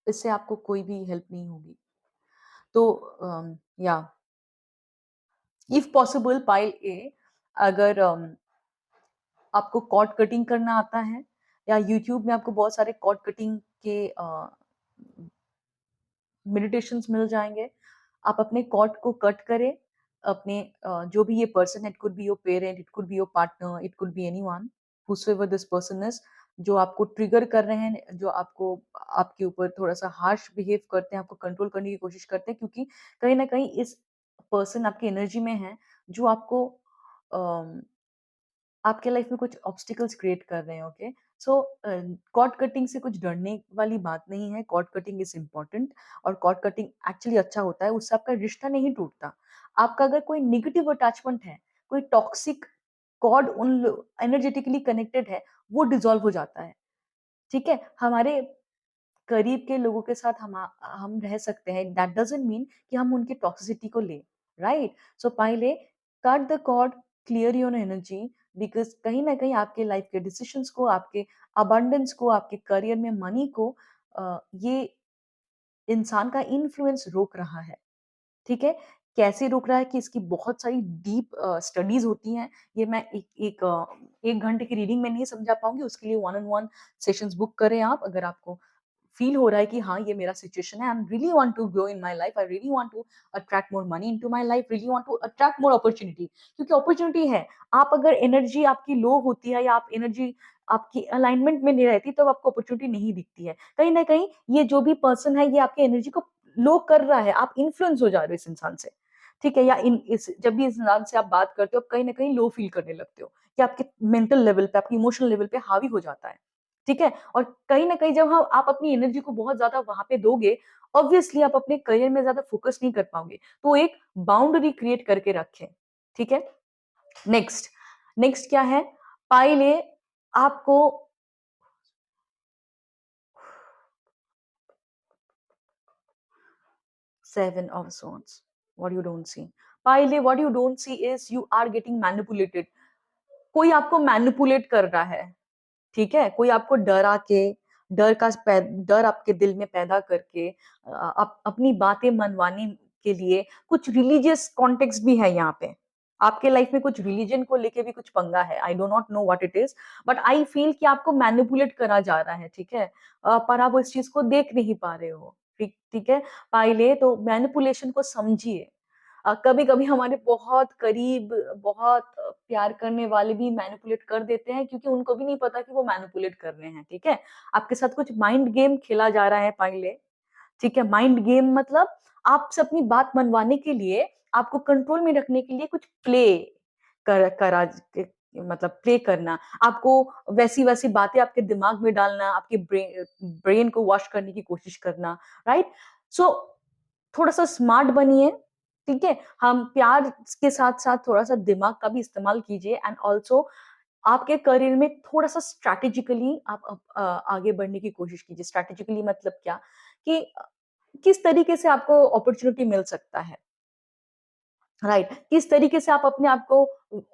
इससे आपको कोई भी हेल्प नहीं होगी। तो या इफ पॉसिबल पाइल ए, अगर आपको कॉर्ड कटिंग करना आता है या यूट्यूब में आपको बहुत सारे कॉर्ड कटिंग के मेडिटेशंस मिल जाएँगे। आप अपने कॉर्ड को कट करें, अपने जो भी ये पर्सन है, it could be your parent, it could be your partner, it could be anyone, whosoever this person is, जो आपको ट्रिगर कर रहे हैं, जो आपको आपके ऊपर थोड़ा-सा हार्श बिहेव करते हैं, आपको कंट्रोल करने की कोशिश करते हैं क्योंकि कहीं न कहीं इस पर्सन आपकी एनर्जी में है, जो आपको अम, आपके लाइफ में कुछ ऑब्स्टिकल्स क्रिएट कर रहे हैं, ओके? सो कॉर्ड कटिंग से कुछ डरने वाली बात नहीं है, कॉर्ड कटिंग इज़ इम्पोर्टेंट और कॉर्ड कटिंग एक्चुअली अच्छा होता है, उससे आपका रिश्ता नहीं टूटता। आपका अगर कोई नेगेटिव अटैचमेंट है, कोई टॉक्सिक कॉर्ड उन लो एनर्जेटिकली कनेक्टेड है, वो डिसॉल्व हो जाता है, ठीक है? हमारे करीब के लोगों के साथ हम रह सकते हैं, दैट डज़न्ट मीन कि हम उनकी टॉक्सिसिटी को लें, राइट? सो पहले cut the cord, clear your energy because कहीं न कहीं आपके लाइफ के डिसीजंस को, आपके अबंडेंस को, आपके करियर में मनी को ये इंसान का इन्फ्लुएंस रोक रहा है। ठीक है? कैसे रोक रहा है कि इसकी बहुत सारी डीप स्टडीज़ होती हैं। ये मैं 1 घंटे की रीडिंग में नहीं समझा पाऊँगी, उसके लिए one on one sessions book करें आप अगर आपको फ़ील हो रहा है कि हाँ, ये मेरा सिचुएशन है, I am really want to grow in my life, I really want to attract more money into my life, really want to attract more opportunity क्योंकि अपॉर्च्युनिटी है। आप अगर एनर्जी आपकी लो होती है या आप एनर्जी आपकी अलाइनमेंट में नहीं रहती, तब आपको अपॉर्च्युनिटी नहीं दिखती है। कहीं न कहीं ये जो भी पर्सन है, ये आपकी एनर्जी को लो कर रहा है, आप इन्फ्लुएंस हो जा रहे हो इस इंसान से, ठीक है? या इन इस जब भी इस इंसान से आप बात करते हो, आप कहीं न कहीं लो फील करने लगते हो, कि आपके मेंटल लेवल पे, आपके इमोशनल लेवल पे हावी हो जाता है, ठीक है? और कहीं न कहीं जब हम आप अपनी एनर्जी को बहुत ज़्यादा वहाँ पे दोगे, ऑब्वियसली आप अपने करियर में ज़्यादा फोकस नहीं कर पाओगे। तो एक बाउंड्री क्रिएट करके रखें, ठीक है? नेक्स्ट, नेक्स्ट क्या है? पहले आपको 7 of swords. What you don't see. पहले what you don't see is you are getting manipulated. कोई आपको मैनिपुलेट कर रहा है, ठीक है? कोई आपको डरा के डर आपके दिल में पैदा करके अपनी बातें मनवाने के लिए कुछ रिलीजियस कॉन्टेक्स्ट भी है यहाँ पे। आपके लाइफ में कुछ रिलीजन को लेके भी कुछ पंगा है। I do not know what it is but I feel कि आपको मैनिपुलेट करा जा रहा है, ठीक है? पर आप उस चीज़ को देख नहीं पा रहे हो, ठीक ठीक है? पहले तो मैनिपुलेशन को समझिए। कभी-कभी हमारे बहुत करीब, बहुत प्यार करने वाले भी मैनिपुलेट कर देते हैं क्योंकि उनको भी नहीं पता कि वो मैनिपुलेट कर रहे हैं, ठीक है? आपके साथ कुछ माइंड गेम खेला जा रहा है पहले, ठीक है? माइंड गेम मतलब आपसे अपनी बात मनवाने के लिए, आपको कंट्रोल में रखने के लिए कुछ प्ले कर करा के मतलब प्ले करना, आपको वैसी-वैसी बातें आपके दिमाग में डालना, आपके ब्रेन को वॉश करने की कोशिश करना, राइट? सो थोड़ा-सा स्मार्ट बनिए, ठीक है? हम प्यार के साथ-साथ थोड़ा-सा दिमाग का भी इस्तेमाल कीजिए एंड ऑल्सो आपके करियर में थोड़ा-सा स्ट्रैटेजिकली आप आगे बढ़ने की कोशिश कीजिए। स्ट्रैटेजिकली मतलब क्या? कि किस तरीके से आपको अपॉर्च्युनिटी मिल सकता है, राइट? किस तरीके से आप अपने आप को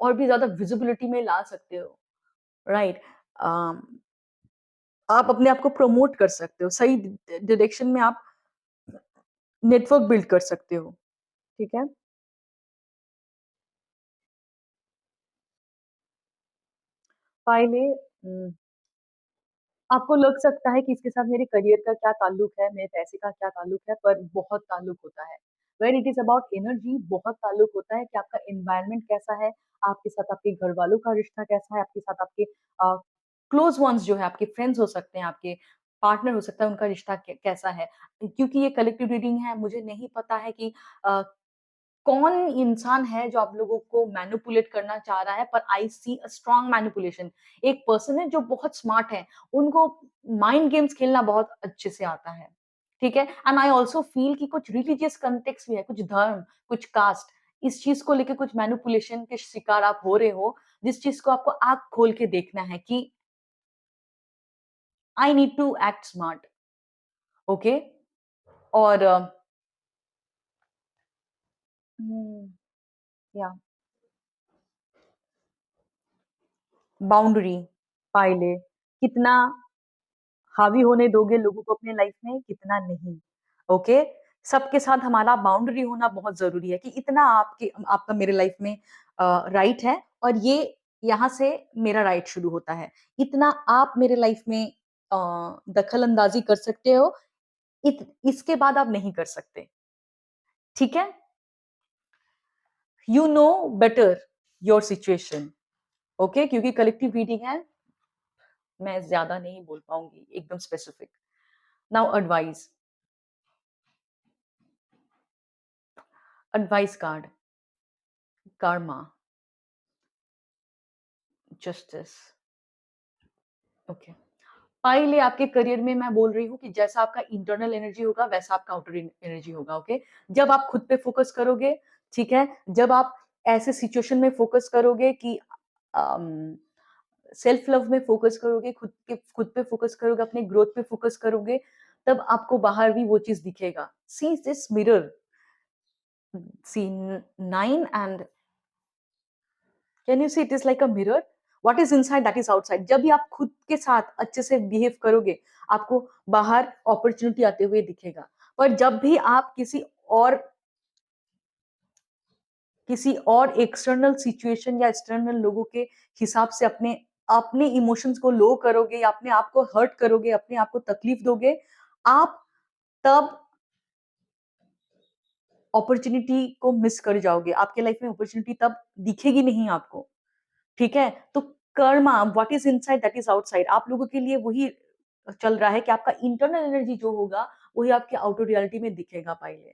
और भी ज़्यादा विजिबिलिटी में ला सकते हो, राइट? अम, आप अपने आप को प्रमोट कर सकते हो, सही डायरेक्शन में आप नेटवर्क बिल्ड कर सकते हो, ठीक है? पहले आपको लग सकता है कि इसके साथ मेरे करियर का क्या ताल्लुक है, मेरे पैसे का क्या ताल्लुक है, पर बहुत ताल्लुक होता है। When it is about energy बहुत ताल्लुक होता है कि आपका एनवायरनमेंट कैसा है, आपके साथ आपके घरवालों का रिश्ता कैसा है, आपके साथ आपके क्लोज़ वन्स जो है, आपके फ्रेंड्स हो सकते हैं, आपके पार्टनर हो सकता है, उनका रिश्ता कैसा है। क्योंकि ये कलेक्टिव रीडिंग है, मुझे नहीं पता है कि अ, कौन इंसान है जो आप लोगों को मैनिपुलेट करना चाह रहा है, पर आई सी अ स्ट्रॉन्ग मैनिपुलेशन। एक पर्सन है जो बहुत स्मार्ट है, उनको माइंड गेम्स खेलना बहुत अच्छे से आता है, ठीक है? एंड आई आल्सो फील कि कुछ रिलीजियस कॉन्टेक्स्ट भी है, कुछ धर्म, कुछ कास्ट, इस चीज़ को लेके कुछ मैनिपुलेशन के शिकार आप हो रहे हो, जिस चीज़ को आपको आँख खोल के देखना है कि I need to act smart, okay? और हुँ, या बाउंड्री पाइले कितना हावी होने दोगे लोगों को अपने लाइफ में, कितना नहीं, ओके? सबके साथ हमारा बाउंड्री होना बहुत ज़रूरी है कि इतना आपका मेरे लाइफ में राइट है और ये यहाँ से मेरा राइट शुरू होता है। इतना आप मेरे लाइफ में दखल-अंदाज़ी कर सकते हो, इसके बाद आप नहीं कर सकते, ठीक है? You know better your situation, okay? क्योंकि कलेक्टिव रीडिंग है, मैं ज़्यादा नहीं बोल पाऊँगी, एकदम specific. Now advice, advice card. karma, justice. Okay. पहले आपके करियर में मैं बोल रही हूँ कि जैसा आपका इंटरनल एनर्जी होगा वैसा आपका आउटर एनर्जी होगा। ओके, जब आप खुद पे फोकस करोगे, ठीक है, जब आप ऐसे सिचुएशन में फोकस करोगे कि सेल्फ लव में फोकस करोगे, खुद पे फोकस करोगे, अपने ग्रोथ पे फोकस करोगे, तब आपको बाहर भी वो चीज दिखेगा। See this mirror, see 9 and can you see it is like a mirror, what is inside that is outside. जब भी आप खुद के साथ अच्छे से बिहेव करोगे, आपको बाहर अपॉर्चुनिटी आते हुए दिखेगा। पर जब भी आप और किसी और एक्सटर्नल सिचुएशन या एक्सटर्नल लोगों के हिसाब से अपने अपने इमोशंस को लो करोगे या अपने आप को हर्ट करोगे, अपने आप को तकलीफ दोगे, आप तब अपॉर्चुनिटी को मिस कर जाओगे। आपके लाइफ में अपॉर्चुनिटी तब दिखेगी नहीं आपको। ठीक है, तो Karma, what is inside that is outside, आप लोगों के लिए वही चल रहा है कि आपका इंटरनल एनर्जी जो होगा वही आपके आउटर रियलिटी में दिखेगा पहले।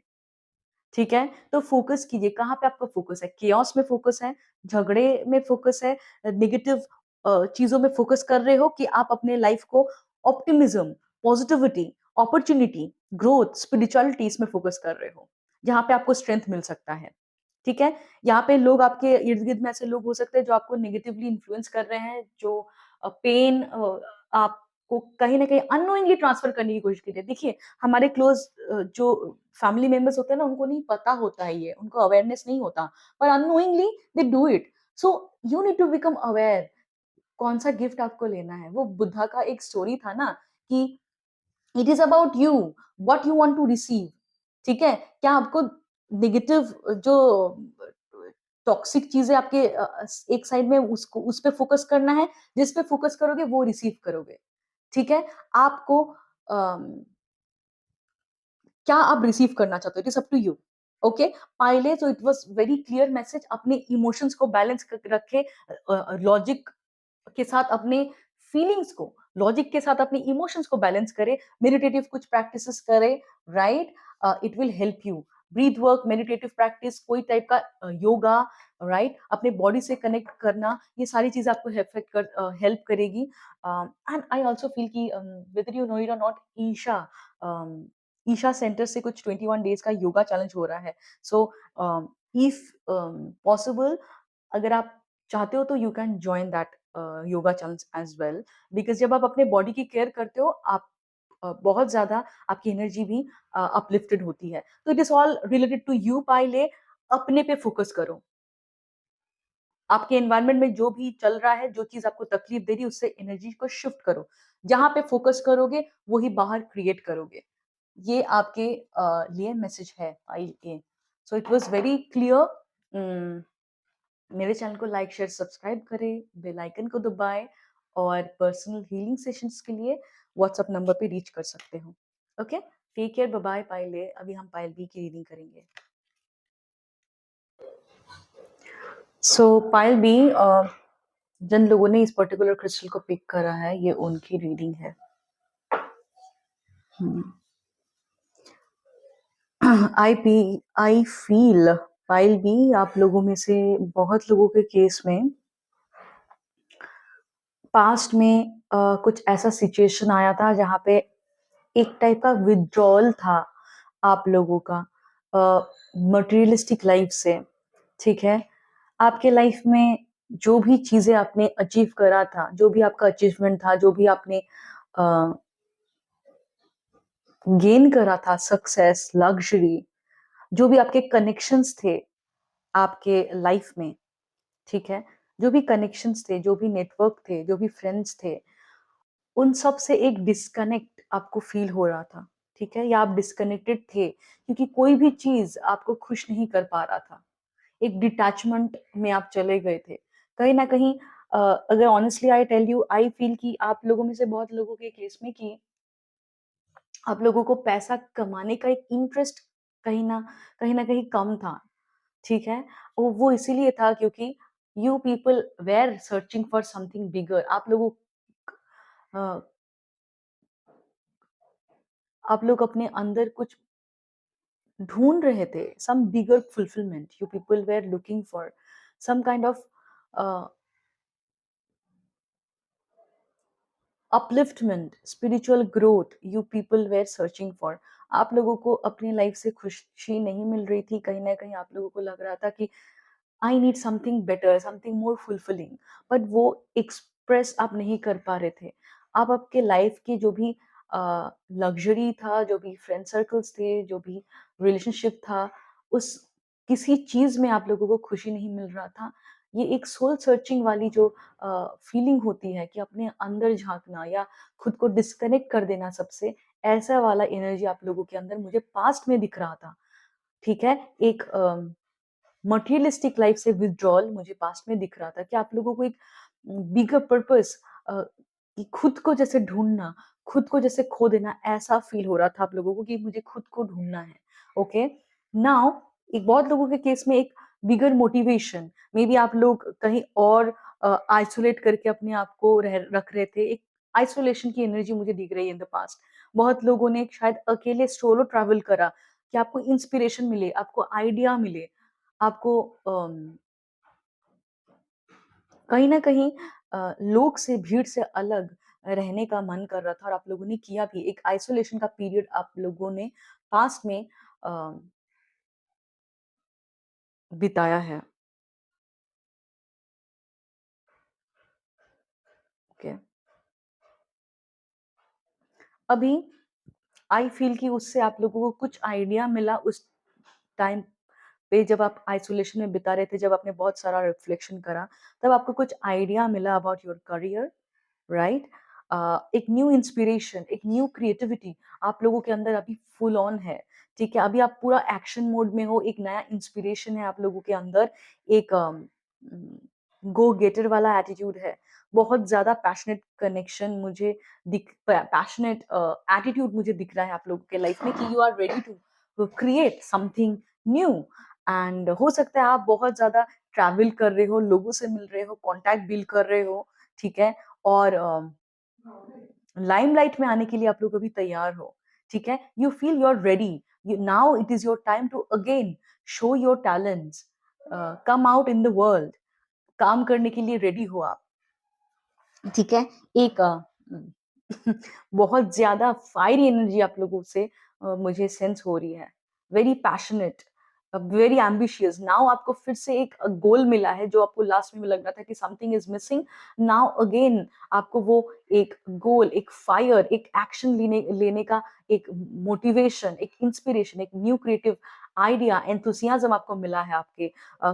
ठीक है, तो फोकस कीजिए, कहाँ पे आपका फोकस है? केओस में फोकस है, झगड़े में फोकस है, नेगेटिव चीजों में फोकस कर रहे हो, कि आप अपने लाइफ को optimism, positivity, opportunity, growth, spirituality इसमें फोकस कर रहे हो, जहाँ पे आपको स्ट्रेंथ मिल सकता है। ठीक है, यहाँ पे लोग आपके इर्द गिर्द में ऐसे लोग हो सकते हैं जो आपको नेगेटिवली इन्फ्लुएंस कर रहे हैं, जो पेन आपको कहीं ना कहीं अननोइंगली ट्रांसफर करने की कोशिश की है। देखिए, हमारे क्लोज जो फैमिली मेंबर्स होते हैं ना, उनको नहीं पता होता है, ये उनको अवेयरनेस नहीं होता, पर unknowingly they do it. So you need to become aware, कौन सा गिफ्ट आपको लेना है। वो बुद्धा का एक स्टोरी था ना, कि it is about you, what you want to receive. ठीक है, क्या आपको नेगेटिव जो टॉक्सिक चीजें आपके एक साइड में उसको उस पे फोकस करना है, जिस पे फोकस करोगे वो रिसीव करोगे। ठीक है, आपको क्या आप रिसीव करना चाहते हो, it is up to you. Okay, पहले तो it was very clear message, अपने इमोशंस को बैलेंस रखे, लॉजिक के साथ अपने फीलिंग्स को, लॉजिक के साथ अपने इमोशंस को बैलेंस करे, मेडिटेटिव कुछ प्रैक्टिसेस करे, right, it will help you. Breath work, meditative practice, कोई टाइप का योगा, राइट, अपने बॉडी से कनेक्ट करना, ये सारी चीजें आपको हेल्प करेगी। एंड आई ऑल्सो फील कि whether you know it or not, Isha Isha centre से कुछ 21 डेज का योगा चैलेंज हो रहा है। सो इफ पॉसिबल, अगर आप चाहते हो तो you can join that yoga challenge as well, because जब आप अपने बॉडी की केयर करते हो, आप बहुत ज्यादा आपकी एनर्जी भी अपलिफ्टेड होती है। तो it is all related to you. पाइले, अपने पे फोकस करो, आपके एनवायरनमेंट में जो भी चल रहा है, जो चीज आपको तकलीफ दे रही है, उससे एनर्जी को शिफ्ट करो। जहां पे फोकस करोगे वही बाहर क्रिएट करोगे। ये आपके लिए मैसेज है file A. So it was very clear. मेरे चैनल को लाइक, शेयर, सब्सक्राइब करें, बेल आइकन को दबाएं, और पर्सनल हीलिंग सेशंस के लिए व्हाट्सएप नंबर पे रीच कर सकते हो। Okay, take care, bye bye. पाइल ए, अभी हम पाइल बी की रीडिंग करेंगे। सो पाइल बी, जिन लोगों ने इस पर्टिकुलर क्रिस्टल को पिक करा है, ये उनकी रीडिंग है। आई फील पाइल बी, आप लोगों में से बहुत लोगों के केस में पास्ट में कुछ ऐसा सिचुएशन आया था जहाँ पे एक टाइप का विड्रॉल था आप लोगों का मटेरियलिस्टिक लाइफ से। ठीक है, आपके लाइफ में जो भी चीजें आपने अचीव करा था, जो भी आपका अचीवमेंट था, जो भी आपने गेन करा था, सक्सेस, लग्जरी, जो भी आपके कनेक्शंस थे आपके लाइफ में, ठीक है, जो भी कनेक्शंस थे, जो भी नेटवर्क थे, जो भी फ्रेंड्स थे, उन सब से एक डिस्कनेक्ट आपको फील हो रहा था। ठीक है, या आप डिस्कनेक्टेड थे क्योंकि कोई भी चीज आपको खुश नहीं कर पा रहा था। एक डिटैचमेंट में आप चले गए थे कहीं ना कहीं। अगर honestly I tell you, I feel कि आप लोगों में से बहुत लोगों के केस में कि आप लोगों को पैसा कमाने का एक इंटरेस्ट कहीं ना कहीं कम था। ठीक है, वो इसीलिए था क्योंकि you people were searching for something bigger. आप लोग अपने अंदर कुछ ढूंढ रहे थे, some bigger fulfilment you people were looking for. some kind of upliftment, spiritual growth you people were searching for. आप लोगों को अपनी लाइफ से खुशी नहीं मिल रही थी, कहीं ना कहीं आप लोगों को लग रहा था कि I need something better, something more fulfilling, but वो एक्सप्रेस आप नहीं कर पा रहे थे। आप आपके लाइफ की जो भी लग्जरी था, जो भी फ्रेंड सर्कल्स थे, जो भी रिलेशनशिप था, उस किसी चीज में आप लोगों को खुशी नहीं मिल रहा था। ये एक सोल सर्चिंग वाली जो फीलिंग होती है कि अपने अंदर झांकना या खुद को डिस्कनेक्ट कर देना सबसे, ऐसा वाला एनर्जी आप लोगों के अंदर मुझे पास्ट में दिख रहा था। ठीक है, एक मटेरियलिस्टिक लाइफ से विथड्रॉल मुझे पास्ट में दिख रहा था कि आप लोगों को एक बिगर पर्पस, कि खुद को जैसे ढूंढना, खुद को जैसे खो देना, ऐसा फील हो रहा था आप लोगों को कि मुझे खुद को ढूंढना है। ओके, नाउ एक बहुत लोगों के केस में एक बिगर मोटिवेशन, मे बी आप लोग कहीं और आइसोलेट करके अपने आप को रख रहे थे। एक आइसोलेशन की एनर्जी मुझे दिख रही है इन द पास्ट। बहुत लोगों ने शायद अकेले सोलो ट्रैवल करा कि आपको इंस्पिरेशन मिले, आपको आइडिया मिले, आपको कहीं न कहीं लोग से, भीड़ से अलग रहने का मन कर रहा था और आप लोगों ने किया भी। एक आइसोलेशन का पीरियड आप लोगों ने पास्ट में अ, बिताया है। ओके। अभी आई फील कि उससे आप लोगों को कुछ आइडिया मिला उस टाइम पे जब आप आइसोलेशन में बिता रहे थे, जब आपने बहुत सारा रिफ्लेक्शन करा, तब आपको कुछ आइडिया मिला अबाउट योर करियर, राइट? एक न्यू इंस्पिरेशन, एक न्यू क्रिएटिविटी आप लोगों के अंदर अभी फुल ऑन है। ठीक है, अभी आप पूरा एक्शन मोड में हो, एक नया इंस्पिरेशन है आप लोगों के अंदर, एक गो गेटर वाला एटीट्यूड है, बहुत ज्यादा पैशनेट कनेक्शन मुझे दिख, पैशनेट एटीट्यूड मुझे दिख रहा है आप लोगों के लाइफ में कि you are ready to create something new. And हो सकता है आप बहुत ज्यादा ट्रैवल कर रहे हो, लोगों से मिल रहे हो, कॉन्टैक्ट बिल्ड कर रहे हो, ठीक है, और लाइमलाइट में आने के लिए आप लोग अभी तैयार हो। ठीक है, you feel you are ready, now it is your time to again show your talents, come out in the world, काम करने के लिए रेडी हो आप। ठीक है, एक बहुत ज्यादा फायरी एनर्जी आप लोगों से मुझे सेंस हो रही है, very passionate, very ambitious. Now आपको फिर से एक गोल मिला है, जो आपको लास्ट में लग रहा था कि something is missing. Now again आपको वो एक गोल, एक फायर, एक एक्शन लेने लेने का एक मोटिवेशन, एक इंस्पिरेशन, एक न्यू क्रिएटिव आइडिया, एंथुसियाज्म आपको मिला है आपके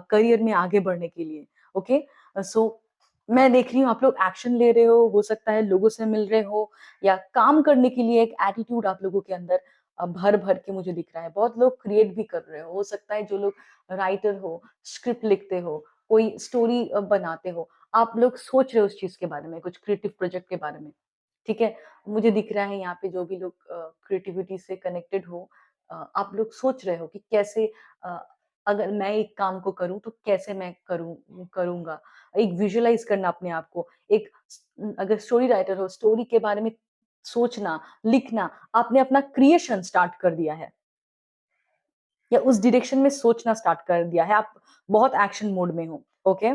करियर में आगे बढ़ने के लिए। ओके, सो मैं देख रही हूँ आप लोग एक्शन ले रहे हो सकता है लोगों से मिल रहे हो, या काम करने के लिए एक एटीट्यूड आप लोगों के अंदर भर भर के मुझे दिख रहा है। बहुत लोग क्रिएट भी कर रहे हो सकता है, जो लोग राइटर हो, स्क्रिप्ट लिखते हो, कोई स्टोरी बनाते हो, आप लोग सोच रहे हो उस चीज के बारे में, कुछ क्रिएटिव प्रोजेक्ट के बारे में। ठीक है, मुझे दिख रहा है यहाँ पे जो भी लोग क्रिएटिविटी से कनेक्टेड हो, आप लोग सोच रहे हो कि कैसे अ, अगर मैं एक काम को करूं तो कैसे मैं करूंगा। एक विजुअलाइज करना अपने आप को, एक अगर स्टोरी राइटर हो, स्टोरी के बारे में सोचना, लिखना, आपने अपना क्रिएशन स्टार्ट कर दिया है, या उस डायरेक्शन में सोचना स्टार्ट कर दिया है, आप बहुत एक्शन मोड में हो। Okay,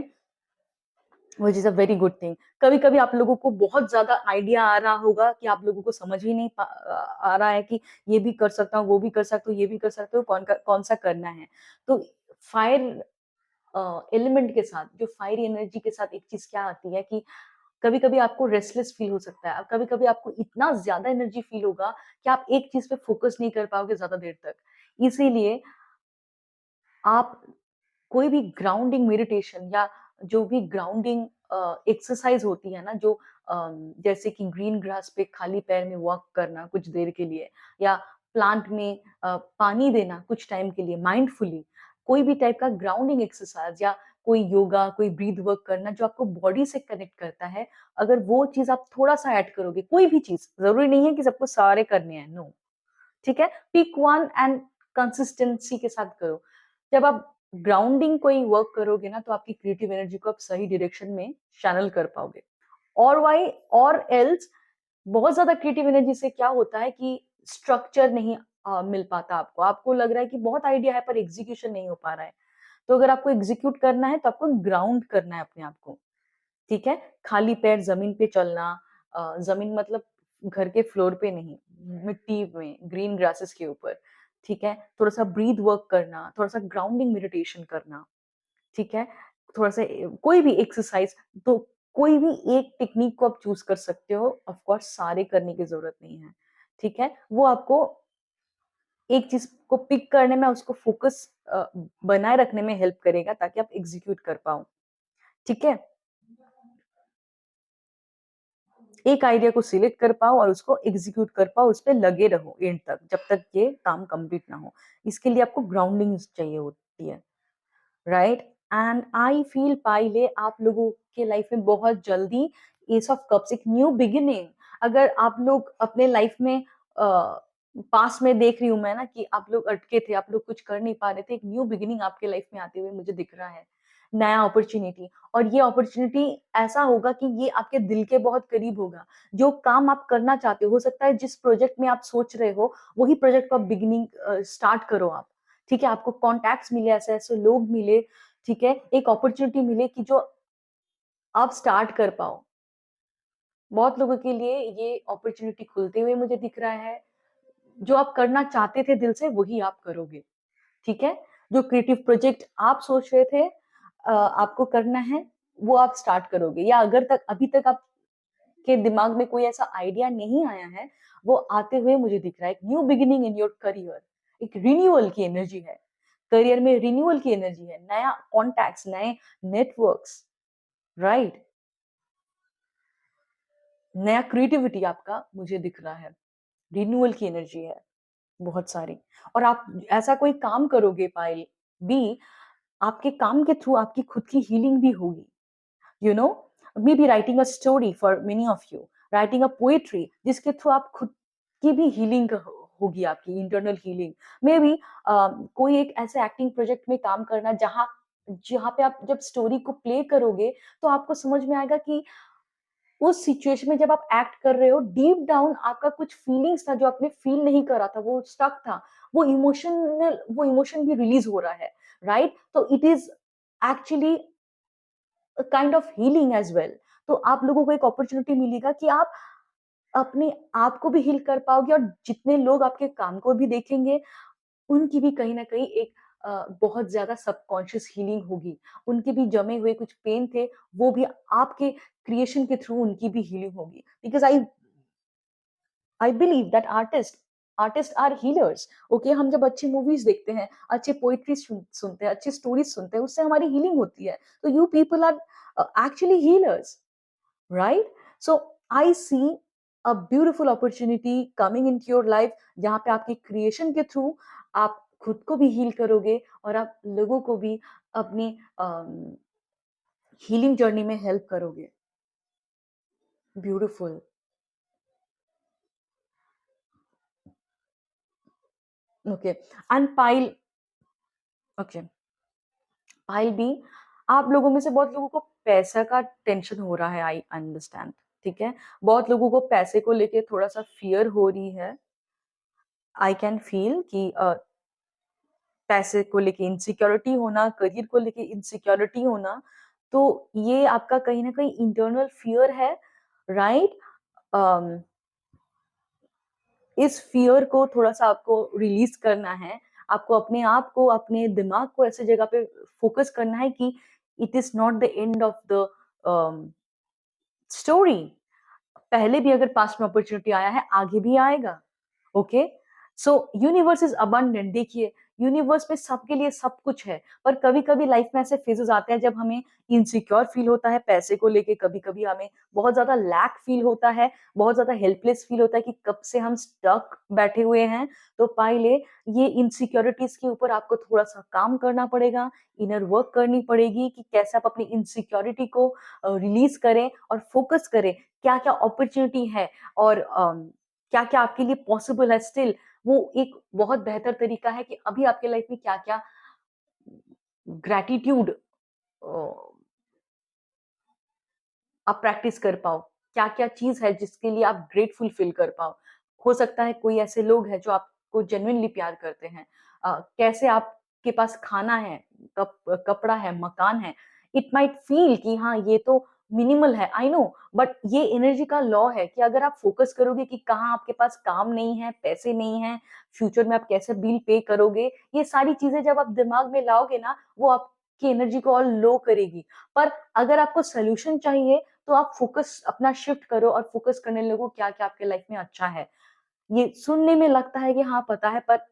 which is a very good thing. कभी कभी आप लोगों को बहुत ज्यादा आइडिया आ रहा होगा कि आप लोगों को समझ ही नहीं आ रहा है कि ये भी कर सकता हूँ, वो भी कर सकता हूँ, ये भी कर सकता हूँ, कौन सा करना है। तो फायर एलिमेंट के साथ, जो फायर एनर्जी के साथ एक चीज क्या आती है कि कभी कभी आपको रेस्टलेस फील हो सकता है, कभी कभी आपको इतना ज्यादा एनर्जी फील होगा कि आप एक चीज पे फोकस नहीं कर पाओगे ज्यादा देर तक। इसीलिए आप कोई भी ग्राउंडिंग मेडिटेशन, या जो भी ग्राउंडिंग एक्सरसाइज होती है ना, जो जैसे कि ग्रीन ग्रास पे खाली पैर में वॉक करना कुछ देर के लिए, या प्लांट में पानी देना कुछ टाइम के लिए माइंडफुली, कोई भी टाइप का ग्राउंडिंग एक्सरसाइज, या कोई योगा, कोई ब्रीथ वर्क करना जो आपको बॉडी से कनेक्ट करता है, अगर वो चीज आप थोड़ा सा ऐड करोगे, कोई भी चीज, जरूरी नहीं है कि सबको सारे करने हैं, नो। ठीक है, पिक वन एंड कंसिस्टेंसी के साथ करो। जब आप ग्राउंडिंग कोई वर्क करोगे ना, तो आपकी क्रिएटिव एनर्जी को आप सही डायरेक्शन में चैनल कर पाओगे। और वाई और एल्स, बहुत ज्यादा क्रिएटिव एनर्जी से क्या होता है कि स्ट्रक्चर नहीं मिल पाता आपको, आपको लग रहा है कि बहुत आइडिया है पर एग्जीक्यूशन नहीं हो पा रहा है। तो अगर आपको एग्जीक्यूट करना है तो आपको ग्राउंड करना है अपने आप को, ठीक है? खाली पैर जमीन पे चलना, जमीन मतलब घर के फ्लोर पे नहीं, मिट्टी में, ग्रीन ग्रासेस के ऊपर, ठीक है? थोड़ा सा ब्रीथ वर्क करना, थोड़ा सा ग्राउंडिंग मेडिटेशन करना, ठीक है? थोड़ा सा कोई भी एक्सरसाइज, तो कोई भी एक टेक्निक को आप चूज कर सकते हो, ऑफ कोर्स सारे करने की जरूरत नहीं है, ठीक है? वो आपको एक चीज को पिक करने में, उसको फोकस बनाए रखने में हेल्प करेगा, ताकि आप एग्जीक्यूट कर पाओ, ठीक है? एक आइडिया को सिलेक्ट कर पाओ और उसको एग्जीक्यूट कर पाओ, उस पर लगे रहो एंड तक, जब तक ये काम कंप्लीट ना हो। इसके लिए आपको ग्राउंडिंग चाहिए होती है, राइट? एंड आई फील पाइले आप लोगों के लाइफ में बहुत जल्दी एस ऑफ कप्स, एक न्यू बिगिनिंग, अगर आप लोग अपने लाइफ में पास में देख रही हूँ मैं ना, कि आप लोग अटके थे, आप लोग कुछ कर नहीं पा रहे थे, एक न्यू बिगिनिंग आपके लाइफ में आते हुए मुझे दिख रहा है, नया अपॉर्चुनिटी। और ये अपॉर्चुनिटी ऐसा होगा कि ये आपके दिल के बहुत करीब होगा। जो काम आप करना चाहते हो सकता है जिस प्रोजेक्ट में आप सोच रहे हो, वही प्रोजेक्ट को आप बिगिनिंग स्टार्ट करो आप, ठीक है? आपको कॉन्टैक्ट्स मिले, ऐसे ऐसे लोग मिले, ठीक है? एक अपॉर्चुनिटी मिले कि जो आप स्टार्ट कर पाओ। बहुत लोगों के लिए ये अपॉर्चुनिटी खुलते हुए मुझे दिख रहा है। जो आप करना चाहते थे दिल से, वही आप करोगे, ठीक है? जो क्रिएटिव प्रोजेक्ट आप सोच रहे थे आपको करना है, वो आप स्टार्ट करोगे, या अगर तक अभी तक आपके दिमाग में कोई ऐसा आइडिया नहीं आया है, वो आते हुए मुझे दिख रहा है। एक new beginning in your career, एक रिन्यूअल की एनर्जी है, करियर में रिन्यूअल की एनर्जी है, नया कॉन्टैक्ट्स, नए नेटवर्क्स, राइट? नया क्रिएटिविटी आपका मुझे दिख रहा है, रिन्यूअल की एनर्जी है बहुत सारी। और आप ऐसा कोई काम करोगे पायल बी, आपके काम के थ्रू आपकी खुद की हीलिंग भी होगी, you know? May be writing a story for many of you, writing a poetry, जिसके थ्रू आप खुद की भी हीलिंग होगी, आपकी इंटरनल हीलिंग। मे बी कोई एक ऐसे एक्टिंग प्रोजेक्ट में काम करना, जहाँ जहाँ पे आप जब स्टोरी को प्ले करोगे, तो आपको समझ में आएगा कि उस सिचुएशन में जब आप एक्ट कर रहे हो, डीप डाउन आपका कुछ फीलिंग्स था जो आपने फील नहीं करा था, वो स्टक था, वो इमोशन भी रिलीज हो रहा है, राइट? तो it is actually kind of healing as well. तो आप लोगों को एक अपॉर्चुनिटी मिलेगा कि आप अपने आप को भी हील कर पाओगे, और जितने लोग आपके काम को भी देखेंगे, उनकी भी कहीं न कहीं एक बहुत ज़्यादा सबकॉन्शियस हीलिंग होगी। उनके भी जमे हुए कुछ पेन थे, वो भी आपके क्रिएशन के थ्रू उनकी भी हीलिंग होगी। Because I believe that artist are healers, okay? हम जब अच्छी मूवीज़ देखते हैं, अच्छे पोएट्री सुनते हैं, अच्छी स्टोरीज़ सुनते हैं, उससे हमारी हीलिंग होती है। तो you people are actually healers, right? So I see a beautiful opportunity coming into your life, जहाँ पे आपकी क्रिएशन के थ्रू आप खुद को भी हील करोगे, और आप लोगों को भी अपनी हीलिंग जर्नी में हेल्प करोगे। Beautiful. Okay. And pile, okay, pile B, आप लोगों में से बहुत लोगों को पैसा का टेंशन हो रहा है, आई अंडरस्टैंड, ठीक है? बहुत लोगों को पैसे को लेके थोड़ा सा फियर हो रही है। आई कैन फील कि पैसे को लेके इनसिक्योरिटी होना, करियर को लेके इनसिक्योरिटी होना, तो ये आपका कहीं न कहीं इंटरनल फ़ियर है, राइट? अम, इस फ़ियर को थोड़ा-सा आपको रिलीज़ करना है। आपको अपने आप को, अपने दिमाग को ऐसी जगह पे फ़ोकस करना है कि it is not the end of the story. पहले भी अगर पास्ट में अपॉर्चुनिटी आया है, आगे भी आएगा। Okay? So universe is abundant. देखिए, यूनिवर्स में सबके लिए सब कुछ है, पर कभी-कभी लाइफ में ऐसे फेजेस आते हैं जब हमें इनसिक्योर फील होता है पैसे को लेके, कभी-कभी हमें बहुत ज़्यादा लैक फील होता है, बहुत ज़्यादा हेल्पलेस फील होता है कि कब से हम स्टक बैठे हुए हैं। तो पाइले, ये इनसिक्योरिटीज़ के ऊपर आपको थोड़ा-सा काम करना पड़ेगा, इनर वर्क करनी पड़ेगी कि कैसे आप अपनी इनसिक्योरिटी को रिलीज़ करें और फोकस करें, क्या-क्या अपॉर्च्युनिटी है, और क्या-क्या आपके लिए पॉसिबल है स्टिल। वो एक बहुत बेहतर तरीका है कि अभी आपके लाइफ में क्या-क्या ग्रैटिट्यूड आप प्रैक्टिस कर पाओ। क्या-क्या चीज़ है जिसके लिए आप ग्रेटफुल फील कर पाओ। हो सकता है कोई ऐसे लोग हैं जो आपको जेन्युइनली प्यार करते हैं। कैसे आपके पास खाना है, कपड़ा है, मकान है, इट माइट फील कि हाँ ये तो मिनिमल है, आई नो, बट ये एनर्जी का लॉ है कि अगर आप फोकस करोगे कि कहाँ आपके पास काम नहीं है, पैसे नहीं है, फ्यूचर में आप कैसे बिल पे करोगे, ये सारी चीजें जब आप दिमाग में लाओगे ना, वो आपकी एनर्जी को और लो करेगी। पर अगर आपको सोल्यूशन चाहिए तो आप फोकस अपना शिफ्ट करो और फोकस करने लगो क्या क्या आपके लाइफ में अच्छा है। ये सुनने में लगता है कि हाँ पता है, पर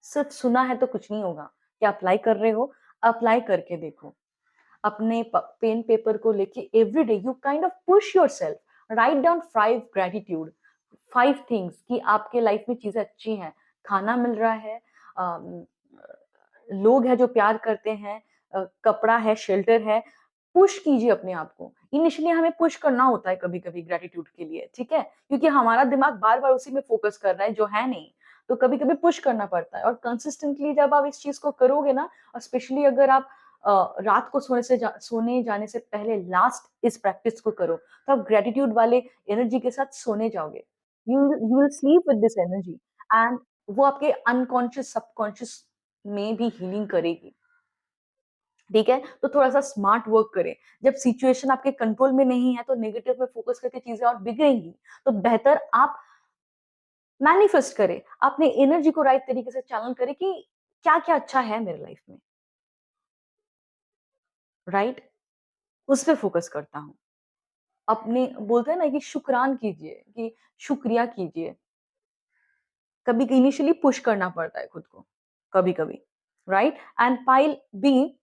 सिर्फ सुना है तो कुछ नहीं होगा। क्या अप्लाई कर रहे हो? अप्लाई करके देखो। अपने पेन पेपर को लेके every day you kind of push your self, write down 5 gratitude, 5 things कि आपके लाइफ में चीजें अच्छी हैं, खाना मिल रहा है, अम, लोग हैं जो प्यार करते हैं, कपड़ा है, शेल्टर है। पुश कीजिए अपने आप को। इनिशियली हमें पुश करना होता है कभी कभी ग्रेटिट्यूड के लिए, ठीक है, क्योंकि हमारा दिमाग बार बार उसी में फोकस कर रहा है जो है नहीं। तो कभी कभी पुश करना पड़ता है, और कंसिस्टेंटली जब आप इस चीज को करोगे ना, और स्पेशली अगर आप रात को सोने जाने से पहले लास्ट इस प्रैक्टिस को करो, तो आप ग्रेटिट्यूड वाले एनर्जी के साथ सोने जाओगे। You will sleep with this energy, and वो आपके अनकॉन्शियस सबकॉन्शियस में भी हीलिंग करेगी। ठीक है, तो थोड़ा सा स्मार्ट वर्क करें। जब सिचुएशन आपके कंट्रोल में नहीं है तो नेगेटिव में फोकस करके चीजें और बिगड़ेंगी। तो बेहतर आप मैनिफेस्ट करें, अपने एनर्जी को राइट तरीके से चैनल करें कि क्या क्या अच्छा है मेरे लाइफ में, राइट, उस पर फोकस करता हूँ। अपने बोलते हैं ना कि शुक्रान कीजिए, कि शुक्रिया कीजिए। कभी इनिशियली पुश करना पड़ता है खुद को, कभी कभी, right. And pile B,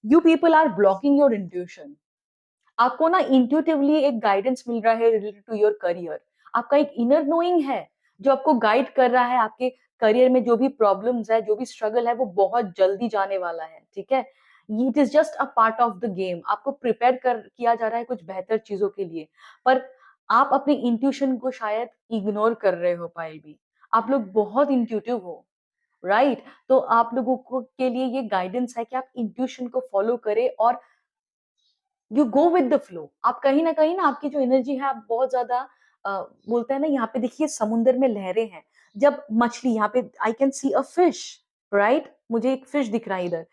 you people are blocking your intuition. आपको ना इंट्यूटिवली एक गाइडेंस मिल रहा है रिलेटेड टू योर करियर। आपका एक इनर नोइंग है जो आपको गाइड कर रहा है, आपके करियर में जो भी प्रॉब्लम्स है, जो भी स्ट्रगल है, वो बहुत जल्दी जाने वाला है, ठीक है। It is just a part of the game. आपको प्रिपेयर कर किया जा रहा है कुछ बेहतर चीजों के लिए, पर आप अपने इंट्यूशन को शायद इग्नोर कर रहे हो। पाइल भी, आप लोग बहुत इंट्यूटिव हो, राइट। तो आप लोगों को के लिए ये गाइडेंस है कि आप इंट्यूशन को फॉलो करें और you go with the flow. आप कहीं ना आपकी जो एनर्जी है, आप बहुत ज्यादा बोलते हैं ना, यहाँ पे देखिए समुंदर में लहरें हैं। जब मछली यहाँ पे, I can see a fish, right, मुझे एक फिश दिख रहा है इधर।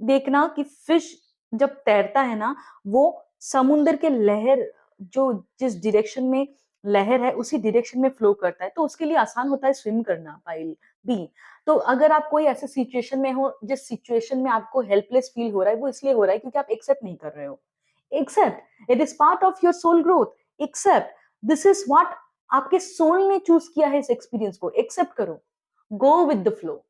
देखना कि फिश जब तैरता है ना, वो समुंदर के लहर, जो जिस डायरेक्शन में लहर है उसी डायरेक्शन में फ्लो करता है, तो उसके लिए आसान होता है स्विम करना। पाइल बी, तो अगर आप कोई ऐसे सिचुएशन में हो जिस सिचुएशन में आपको हेल्पलेस फील हो रहा है, वो इसलिए हो रहा है क्योंकि आप एक्सेप्ट नहीं कर रहे हो। Accept, it is part of your soul growth. Accept, this is what आपके सोल ने चूज किया है। इस एक्सपीरियंस को एक्सेप्ट करो, go with the flow.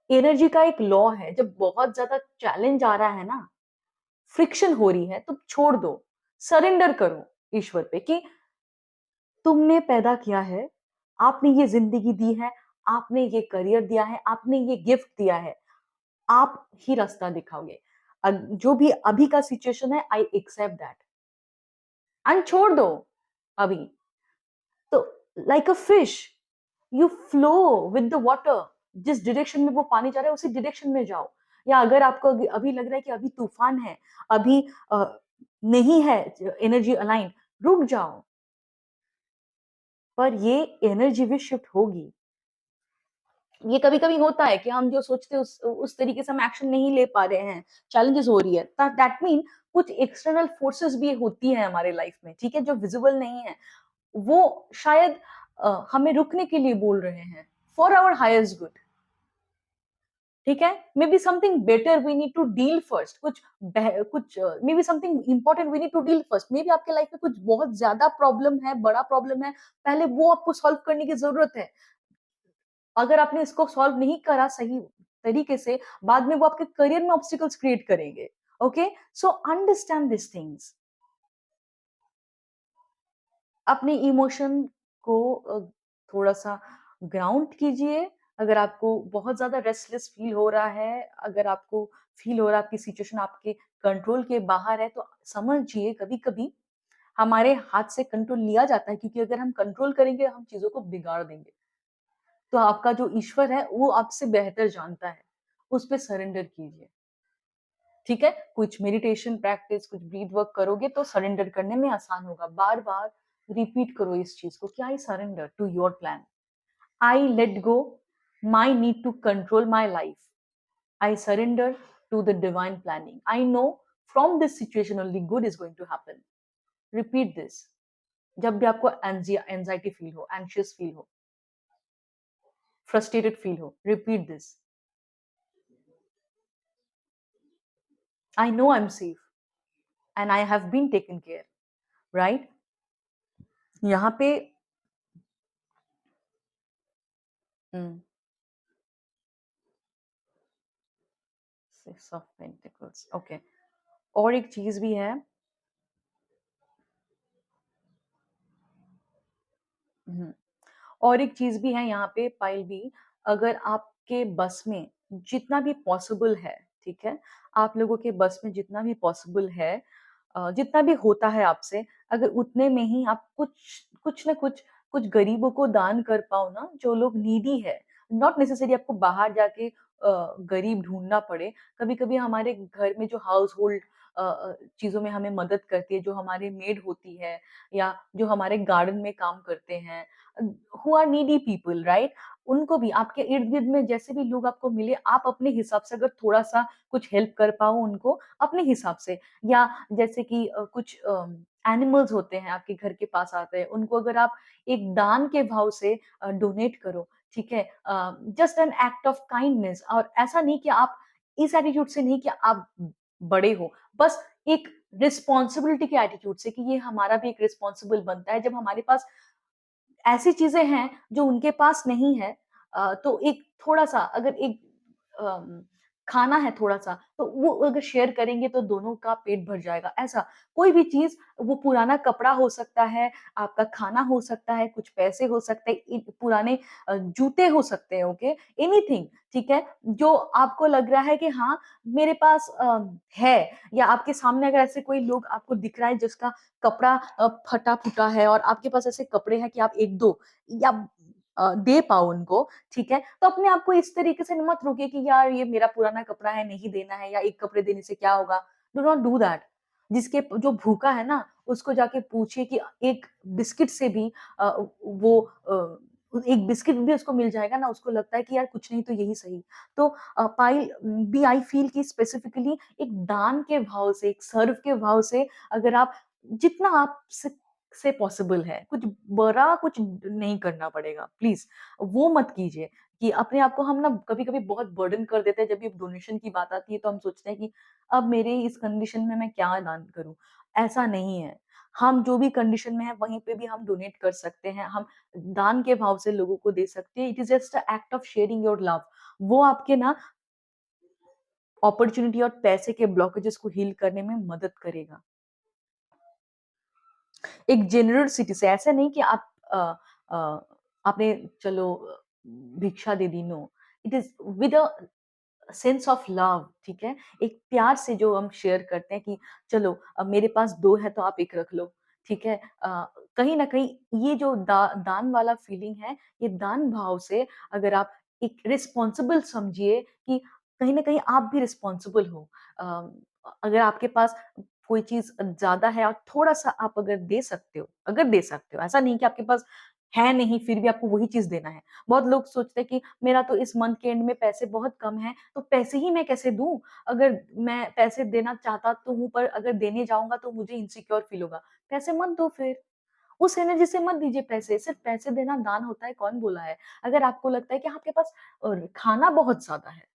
Energy का एक लॉ है, जब बहुत ज्यादा चैलेंज आ रहा है ना, फ्रिक्शन हो रही है, तो छोड़ दो, सरेंडर करो ईश्वर पे कि तुमने पैदा किया है, आपने ये जिंदगी दी है, आपने ये करियर दिया है, आपने ये गिफ्ट दिया है, आप ही रास्ता दिखाओगे। जो भी अभी का सिचुएशन है, आई एक्सेप्ट दैट, एंड छोड़ दो अभी। तो like a fish, you flow with the water. जिस डायरेक्शन में वो पानी जा रहा है उसी डायरेक्शन में जाओ। या अगर आपको अभी लग रहा है कि अभी तूफान है, अभी नहीं है एनर्जी अलाइन, रुक जाओ। पर ये एनर्जी भी शिफ्ट होगी। ये कभी कभी होता है कि हम जो सोचते हैं उस तरीके से हम एक्शन नहीं ले पा रहे हैं, चैलेंजेस हो रही है, दैट मीन कुछ एक्सटर्नल फोर्सेस भी होती है हमारे लाइफ में, ठीक है, जो विजिबल नहीं है। वो शायद हमें रुकने के लिए बोल रहे हैं, फॉर आवर हाईएस्ट गुड, ठीक है। Maybe something better we need to deal first, कुछ maybe something important we need to deal first. Maybe आपके लाइफ में कुछ बहुत ज्यादा प्रॉब्लम है, बड़ा प्रॉब्लम है, पहले वो आपको सॉल्व करने की जरूरत है। अगर आपने इसको सॉल्व नहीं करा सही तरीके से, बाद में वो आपके करियर में ऑब्स्टिकल्स क्रिएट करेंगे। Okay, so understand this things. अपने इमोशन को थोड़ा सा ग्राउंड कीजिए। अगर आपको बहुत ज्यादा रेस्टलेस फील हो रहा है, अगर आपको फील हो रहा है आपकी सिचुएशन आपके कंट्रोल के बाहर है, तो समझिए कभी कभी हमारे हाथ से कंट्रोल लिया जाता है, क्योंकि अगर हम कंट्रोल करेंगे हम चीजों को बिगाड़ देंगे। तो आपका जो ईश्वर है वो आपसे बेहतर जानता है, उस पर सरेंडर कीजिए, ठीक है। कुछ मेडिटेशन प्रैक्टिस, कुछ ब्रीथ वर्क करोगे तो सरेंडर करने में आसान होगा। बार बार रिपीट करो इस चीज को कि I surrender to your plan, I let go my need to control my life, I surrender to the divine planning. I know from this situation only good is going to happen. Repeat this. जब भी आपको एंजाइटी फील हो, एंशियस फील हो, फ्रस्ट्रेटेड फील हो, repeat this. I know I'm safe and I have been taken care. Right? यहाँ पे सिक्स ऑफ पेंटिकल्स. ओके. और एक चीज भी है. हम्म, और एक चीज भी है यहाँ पे पाइल भी. अगर आपके बस में जितना भी पॉसिबल है, ठीक है, आप लोगों के बस में जितना भी पॉसिबल है, जितना भी होता है आपसे, अगर उतने में ही आप कुछ कुछ ना कुछ कुछ गरीबों को दान कर पाओ ना, जो लोग नीडी है. नॉट नेसेसरी आपको बाहर जाके गरीब ढूंढना पड़े. कभी कभी हमारे घर में जो हाउस होल्ड चीजों में हमें मदद करती है, जो हमारे मेड होती है या जो हमारे गार्डन में काम करते हैं, who are needy people, right, उनको भी आपके इर्द गिर्द में जैसे भी लोग आपको मिले, आप अपने हिसाब से अगर थोड़ा सा कुछ हेल्प कर पाओ उनको अपने हिसाब से, या जैसे कि कुछ एनिमल्स होते हैं आपके घर के पास आते हैं, उनको अगर आप एक दान के भाव से डोनेट करो, ठीक है, just an act of kindness. और ऐसा नहीं कि आप इस एटीट्यूड से नहीं कि आप बड़े हो, बस एक रिस्पॉन्सिबिलिटी के एटीट्यूड से कि ये हमारा भी एक रिस्पॉन्सिबल बनता है. जब हमारे पास ऐसी चीजें हैं जो उनके पास नहीं है, तो एक थोड़ा सा अगर एक अम, खाना है थोड़ा सा, तो वो अगर शेयर करेंगे तो दोनों का पेट भर जाएगा. ऐसा कोई भी चीज, वो पुराना कपड़ा हो सकता है, आपका खाना हो सकता है, कुछ पैसे हो सकते हैं, पुराने जूते हो सकते हैं, ओके, एनीथिंग, ठीक है, जो आपको लग रहा है कि हाँ मेरे पास है, या आपके सामने अगर ऐसे कोई लोग आपको दिख रहा है जिसका कपड़ा फटा फूटा है और आपके पास ऐसे कपड़े हैं कि आप एक दो या दे पाओ उनको, ठीक है, तो अपने आप को इस तरीके से मत रोके कि यार ये मेरा पुराना कपड़ा है, नहीं देना है, या एक कपड़े देने से क्या होगा. Do not do that. जिसके जो भूखा है ना, उसको जाके पूछिए कि एक बिस्किट से भी वो एक बिस्किट भी उसको मिल जाएगा ना, उसको लगता है कि यार कुछ नहीं तो यही सही. तो पाई बी आई फील कि स्पेसिफिकली एक दान के भाव से, एक सर्व के भाव से, अगर आप जितना आप से पॉसिबल है, कुछ बड़ा कुछ नहीं करना पड़ेगा, प्लीज वो मत कीजिए. कि अपने आप को हम ना कभी कभी बहुत बर्डन कर देते हैं. जब भी डोनेशन की बात आती है तो हम सोचते हैं कि अब मेरे इस कंडीशन में मैं क्या दान करूं. ऐसा नहीं है. हम जो भी कंडीशन में है वहीं पे भी हम डोनेट कर सकते हैं, हम दान के भाव से लोगों को दे सकते हैं. It is just a act of sharing your love. वो आपके ना अपॉर्चुनिटी और पैसे के ब्लॉकेजेस को हील करने में मदद करेगा. एक जेनरसिटी से, ऐसा नहीं कि आप अ, आपने चलो भिक्षा दे दी. No, it is with a sense of love, ठीक है, एक प्यार से जो हम शेयर करते हैं कि चलो अब मेरे पास दो है तो आप एक रख लो, ठीक है. कहीं ना कहीं ये जो दान वाला फीलिंग है, ये दान भाव से अगर आप एक रिस्पॉन्सिबल समझिए कि कहीं ना कहीं आप भी रिस्पॉन्सिबल हो. अगर आपके पास कोई चीज ज्यादा है और थोड़ा सा आप अगर दे सकते हो, अगर दे सकते हो, ऐसा नहीं कि आपके पास है नहीं फिर भी आपको वही चीज देना है. बहुत लोग सोचते हैं कि मेरा तो इस मंथ के एंड में पैसे बहुत कम हैं, तो पैसे ही मैं कैसे दूं. अगर मैं पैसे देना चाहता तो हूं, पर अगर देने जाऊंगा तो मुझे इनसिक्योर फील होगा. पैसे मत दो फिर. उस एनर्जी से मत दीजिए पैसे. सिर्फ पैसे देना दान होता है, कौन बोला है. अगर आपको लगता है कि आपके पास खाना बहुत ज्यादा है,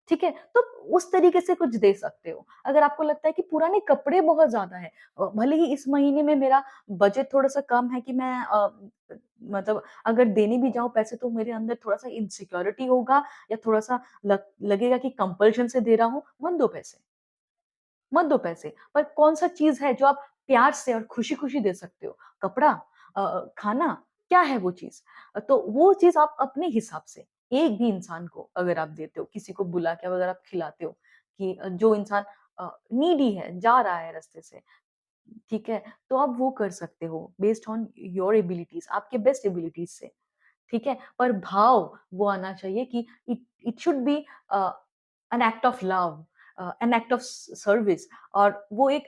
ठीक है, तो उस तरीके से कुछ दे सकते हो. अगर आपको लगता है कि पुराने कपड़े बहुत ज्यादा है, भले ही इस महीने में मेरा बजट थोड़ा सा कम है कि मैं मतलब अगर देने भी जाऊं पैसे तो मेरे अंदर थोड़ा सा इनसिक्योरिटी होगा, या थोड़ा सा लगेगा कि कंपल्शन से दे रहा हूं, मत दो पैसे. मत दो पैसे. पर कौन सा चीज है जो आप प्यार से और खुशी खुशी दे सकते हो. कपड़ा, खाना, क्या है वो चीज. तो वो चीज आप अपने हिसाब से एक भी इंसान को अगर आप देते हो, किसी को बुला के अगर आप खिलाते हो, कि जो इंसान नीडी है, जा रहा है रास्ते से, ठीक है, तो आप वो कर सकते हो बेस्ड ऑन योर एबिलिटीज, आपके बेस्ट एबिलिटीज से, ठीक है. पर भाव वो आना चाहिए कि it it should be an act of love, an act of service. और वो एक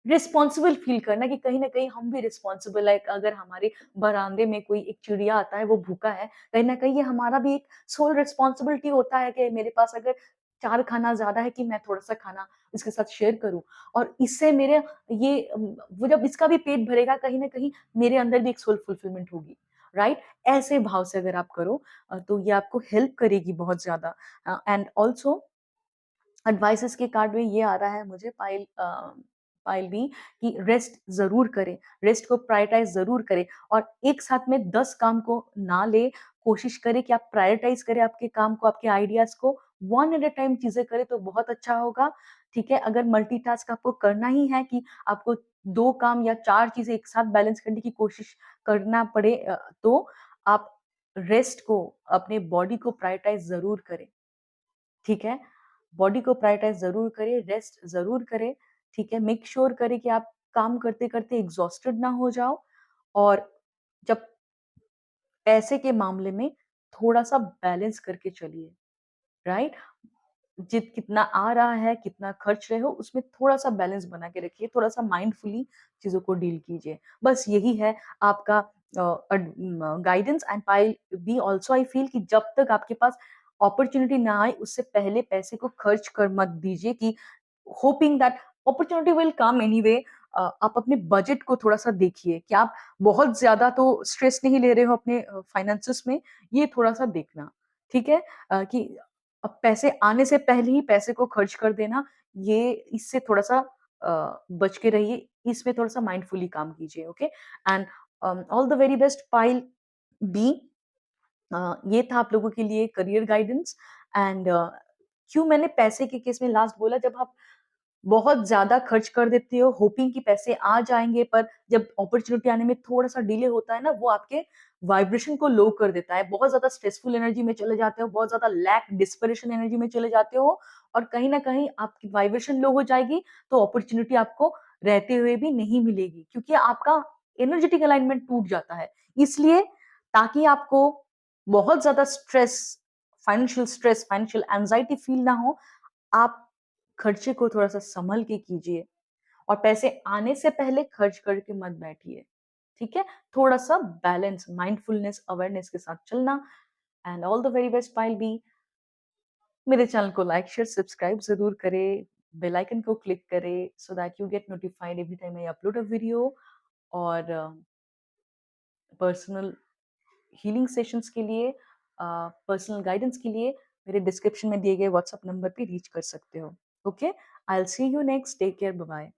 रिस्पॉन्सिबल फील करना कि कहीं ना कहीं हम भी रिस्पॉन्सिबल है. अगर हमारे बरामदे में कोई एक चिड़िया आता है, वो भूखा है, कहीं ना कहीं ये हमारा भी एक सोल रिस्पॉन्सिबिलिटी होता है कि मेरे पास अगर 4 खाना ज़्यादा है कि मैं थोड़ा-सा खाना इसके साथ शेयर करूँ और इससे मेरे ये वो जब इसका भी पेट भरेगा कहीं न कहीं मेरे अंदर भी एक सोल फुलफिलमेंट होगी, राइट? ऐसे भाव से अगर आप करो तो ये आपको हेल्प करेगी बहुत ज़्यादा। एंड ऑल्सो एडवाइसेस के कार्ड में ये आ रहा है मुझे पाइल बी कि रेस्ट ज़रूर करें, रेस्ट को प्रायोरिटाइज़ ज़रूर करें और एक साथ में 10 काम को ना लें, कोशिश करें कि आप प्रायोरिटाइज़ करें आपके काम को, आपके आइडियाज़ को, वन एट अ टाइम चीज़ें करें तो बहुत अच्छा होगा, ठीक है? अगर मल्टीटास्क आपको करना ही है कि आपको 2 काम या 4 चीज़ें एक साथ बैलेंस करने की कोशिश करना पड़े तो आप रेस्ट को, अपने बॉडी को प्रायोरिटाइज़ ज़रूर करें। ठीक है? बॉडी को प्रायोरिटाइज़ ज़रूर करें, रेस्ट ज़रूर करें, ठीक है? मेक श्योर करें कि आप काम करते-करते एग्ज़ॉस्टेड ना हो जाओ और जब पैसे के मामले में थोड़ा-सा बैलेंस करके चलिए, राइट? कितना आ रहा है, कितना खर्च रहे हो, उसमें थोड़ा-सा बैलेंस बना के रखिए, थोड़ा-सा माइंडफुली चीज़ों को डील कीजिए। बस यही है आपका guidance and I be also I feel कि जब तक आपके पास अपॉर्च्युनिटी ना आए, उससे पहले पैसे को खर्च कर मत दीजिए कि hoping that opportunity will come anyway. आप अपने बजट को थोड़ा-सा देखिए कि आप बहुत ज़्यादा तो स्ट्रेस नहीं ले रहे हो अपने फाइनेंसेस में, ये थोड़ा-सा देखना, ठीक है? कि अब पैसे आने से पहले ही पैसे को खर्च कर देना, ये इससे थोड़ा-सा बच के रहिए, इसमें थोड़ा-सा माइंडफुली काम कीजिए, okay? And all the very best pile B. ये था आप लोगों के लिए करियर गाइडेंस एंड क्यों मैंने पैसे के केस में लास्ट बोला जब आप बहुत ज़्यादा खर्च कर देते हो होपिंग कि पैसे आ जाएँगे पर जब अपॉर्च्युनिटी आने में थोड़ा-सा डिले होता है ना, वो आपके वाइब्रेशन को लो कर देता है। बहुत ज़्यादा स्ट्रेसफुल एनर्जी में चले जाते हो, बहुत ज़्यादा लैक डिस्परेशन एनर्जी में चले जाते हो और कहीं न कहीं आपकी वाइब्रेशन लो हो जाएगी, तो अपॉर्च्युनिटी आपको रहते हुए भी नहीं मिलेगी क्योंकि आपका एनर्जेटिक अलाइनमेंट टूट जाता है। इसलिए ताकि आपको बहुत ज़्यादा फाइनेंशियल एंग्ज़ायटी फील ना हो, आप खर्चे को थोड़ा-सा सँभल के कीजिए और पैसे आने से पहले खर्च करके मत बैठिए, ठीक है? थोड़ा-सा बैलेंस, माइंडफुलनेस, अवेयरनेस के साथ चलना and all the very best pile B. मेरे चैनल को लाइक, शेयर, सब्सक्राइब ज़रूर करें, बेल आइकन को क्लिक करें so that you get notified every time I upload a video और पर्सनल हीलिंग सेशंस के लिए पर्सनल गाइडेंस के लिए मेरे डिस्क्रिप्शन में दिए गए व्हाट्सएप नंबर पे रीच कर सकते हो। Okay? I will see you next, take care, bye bye.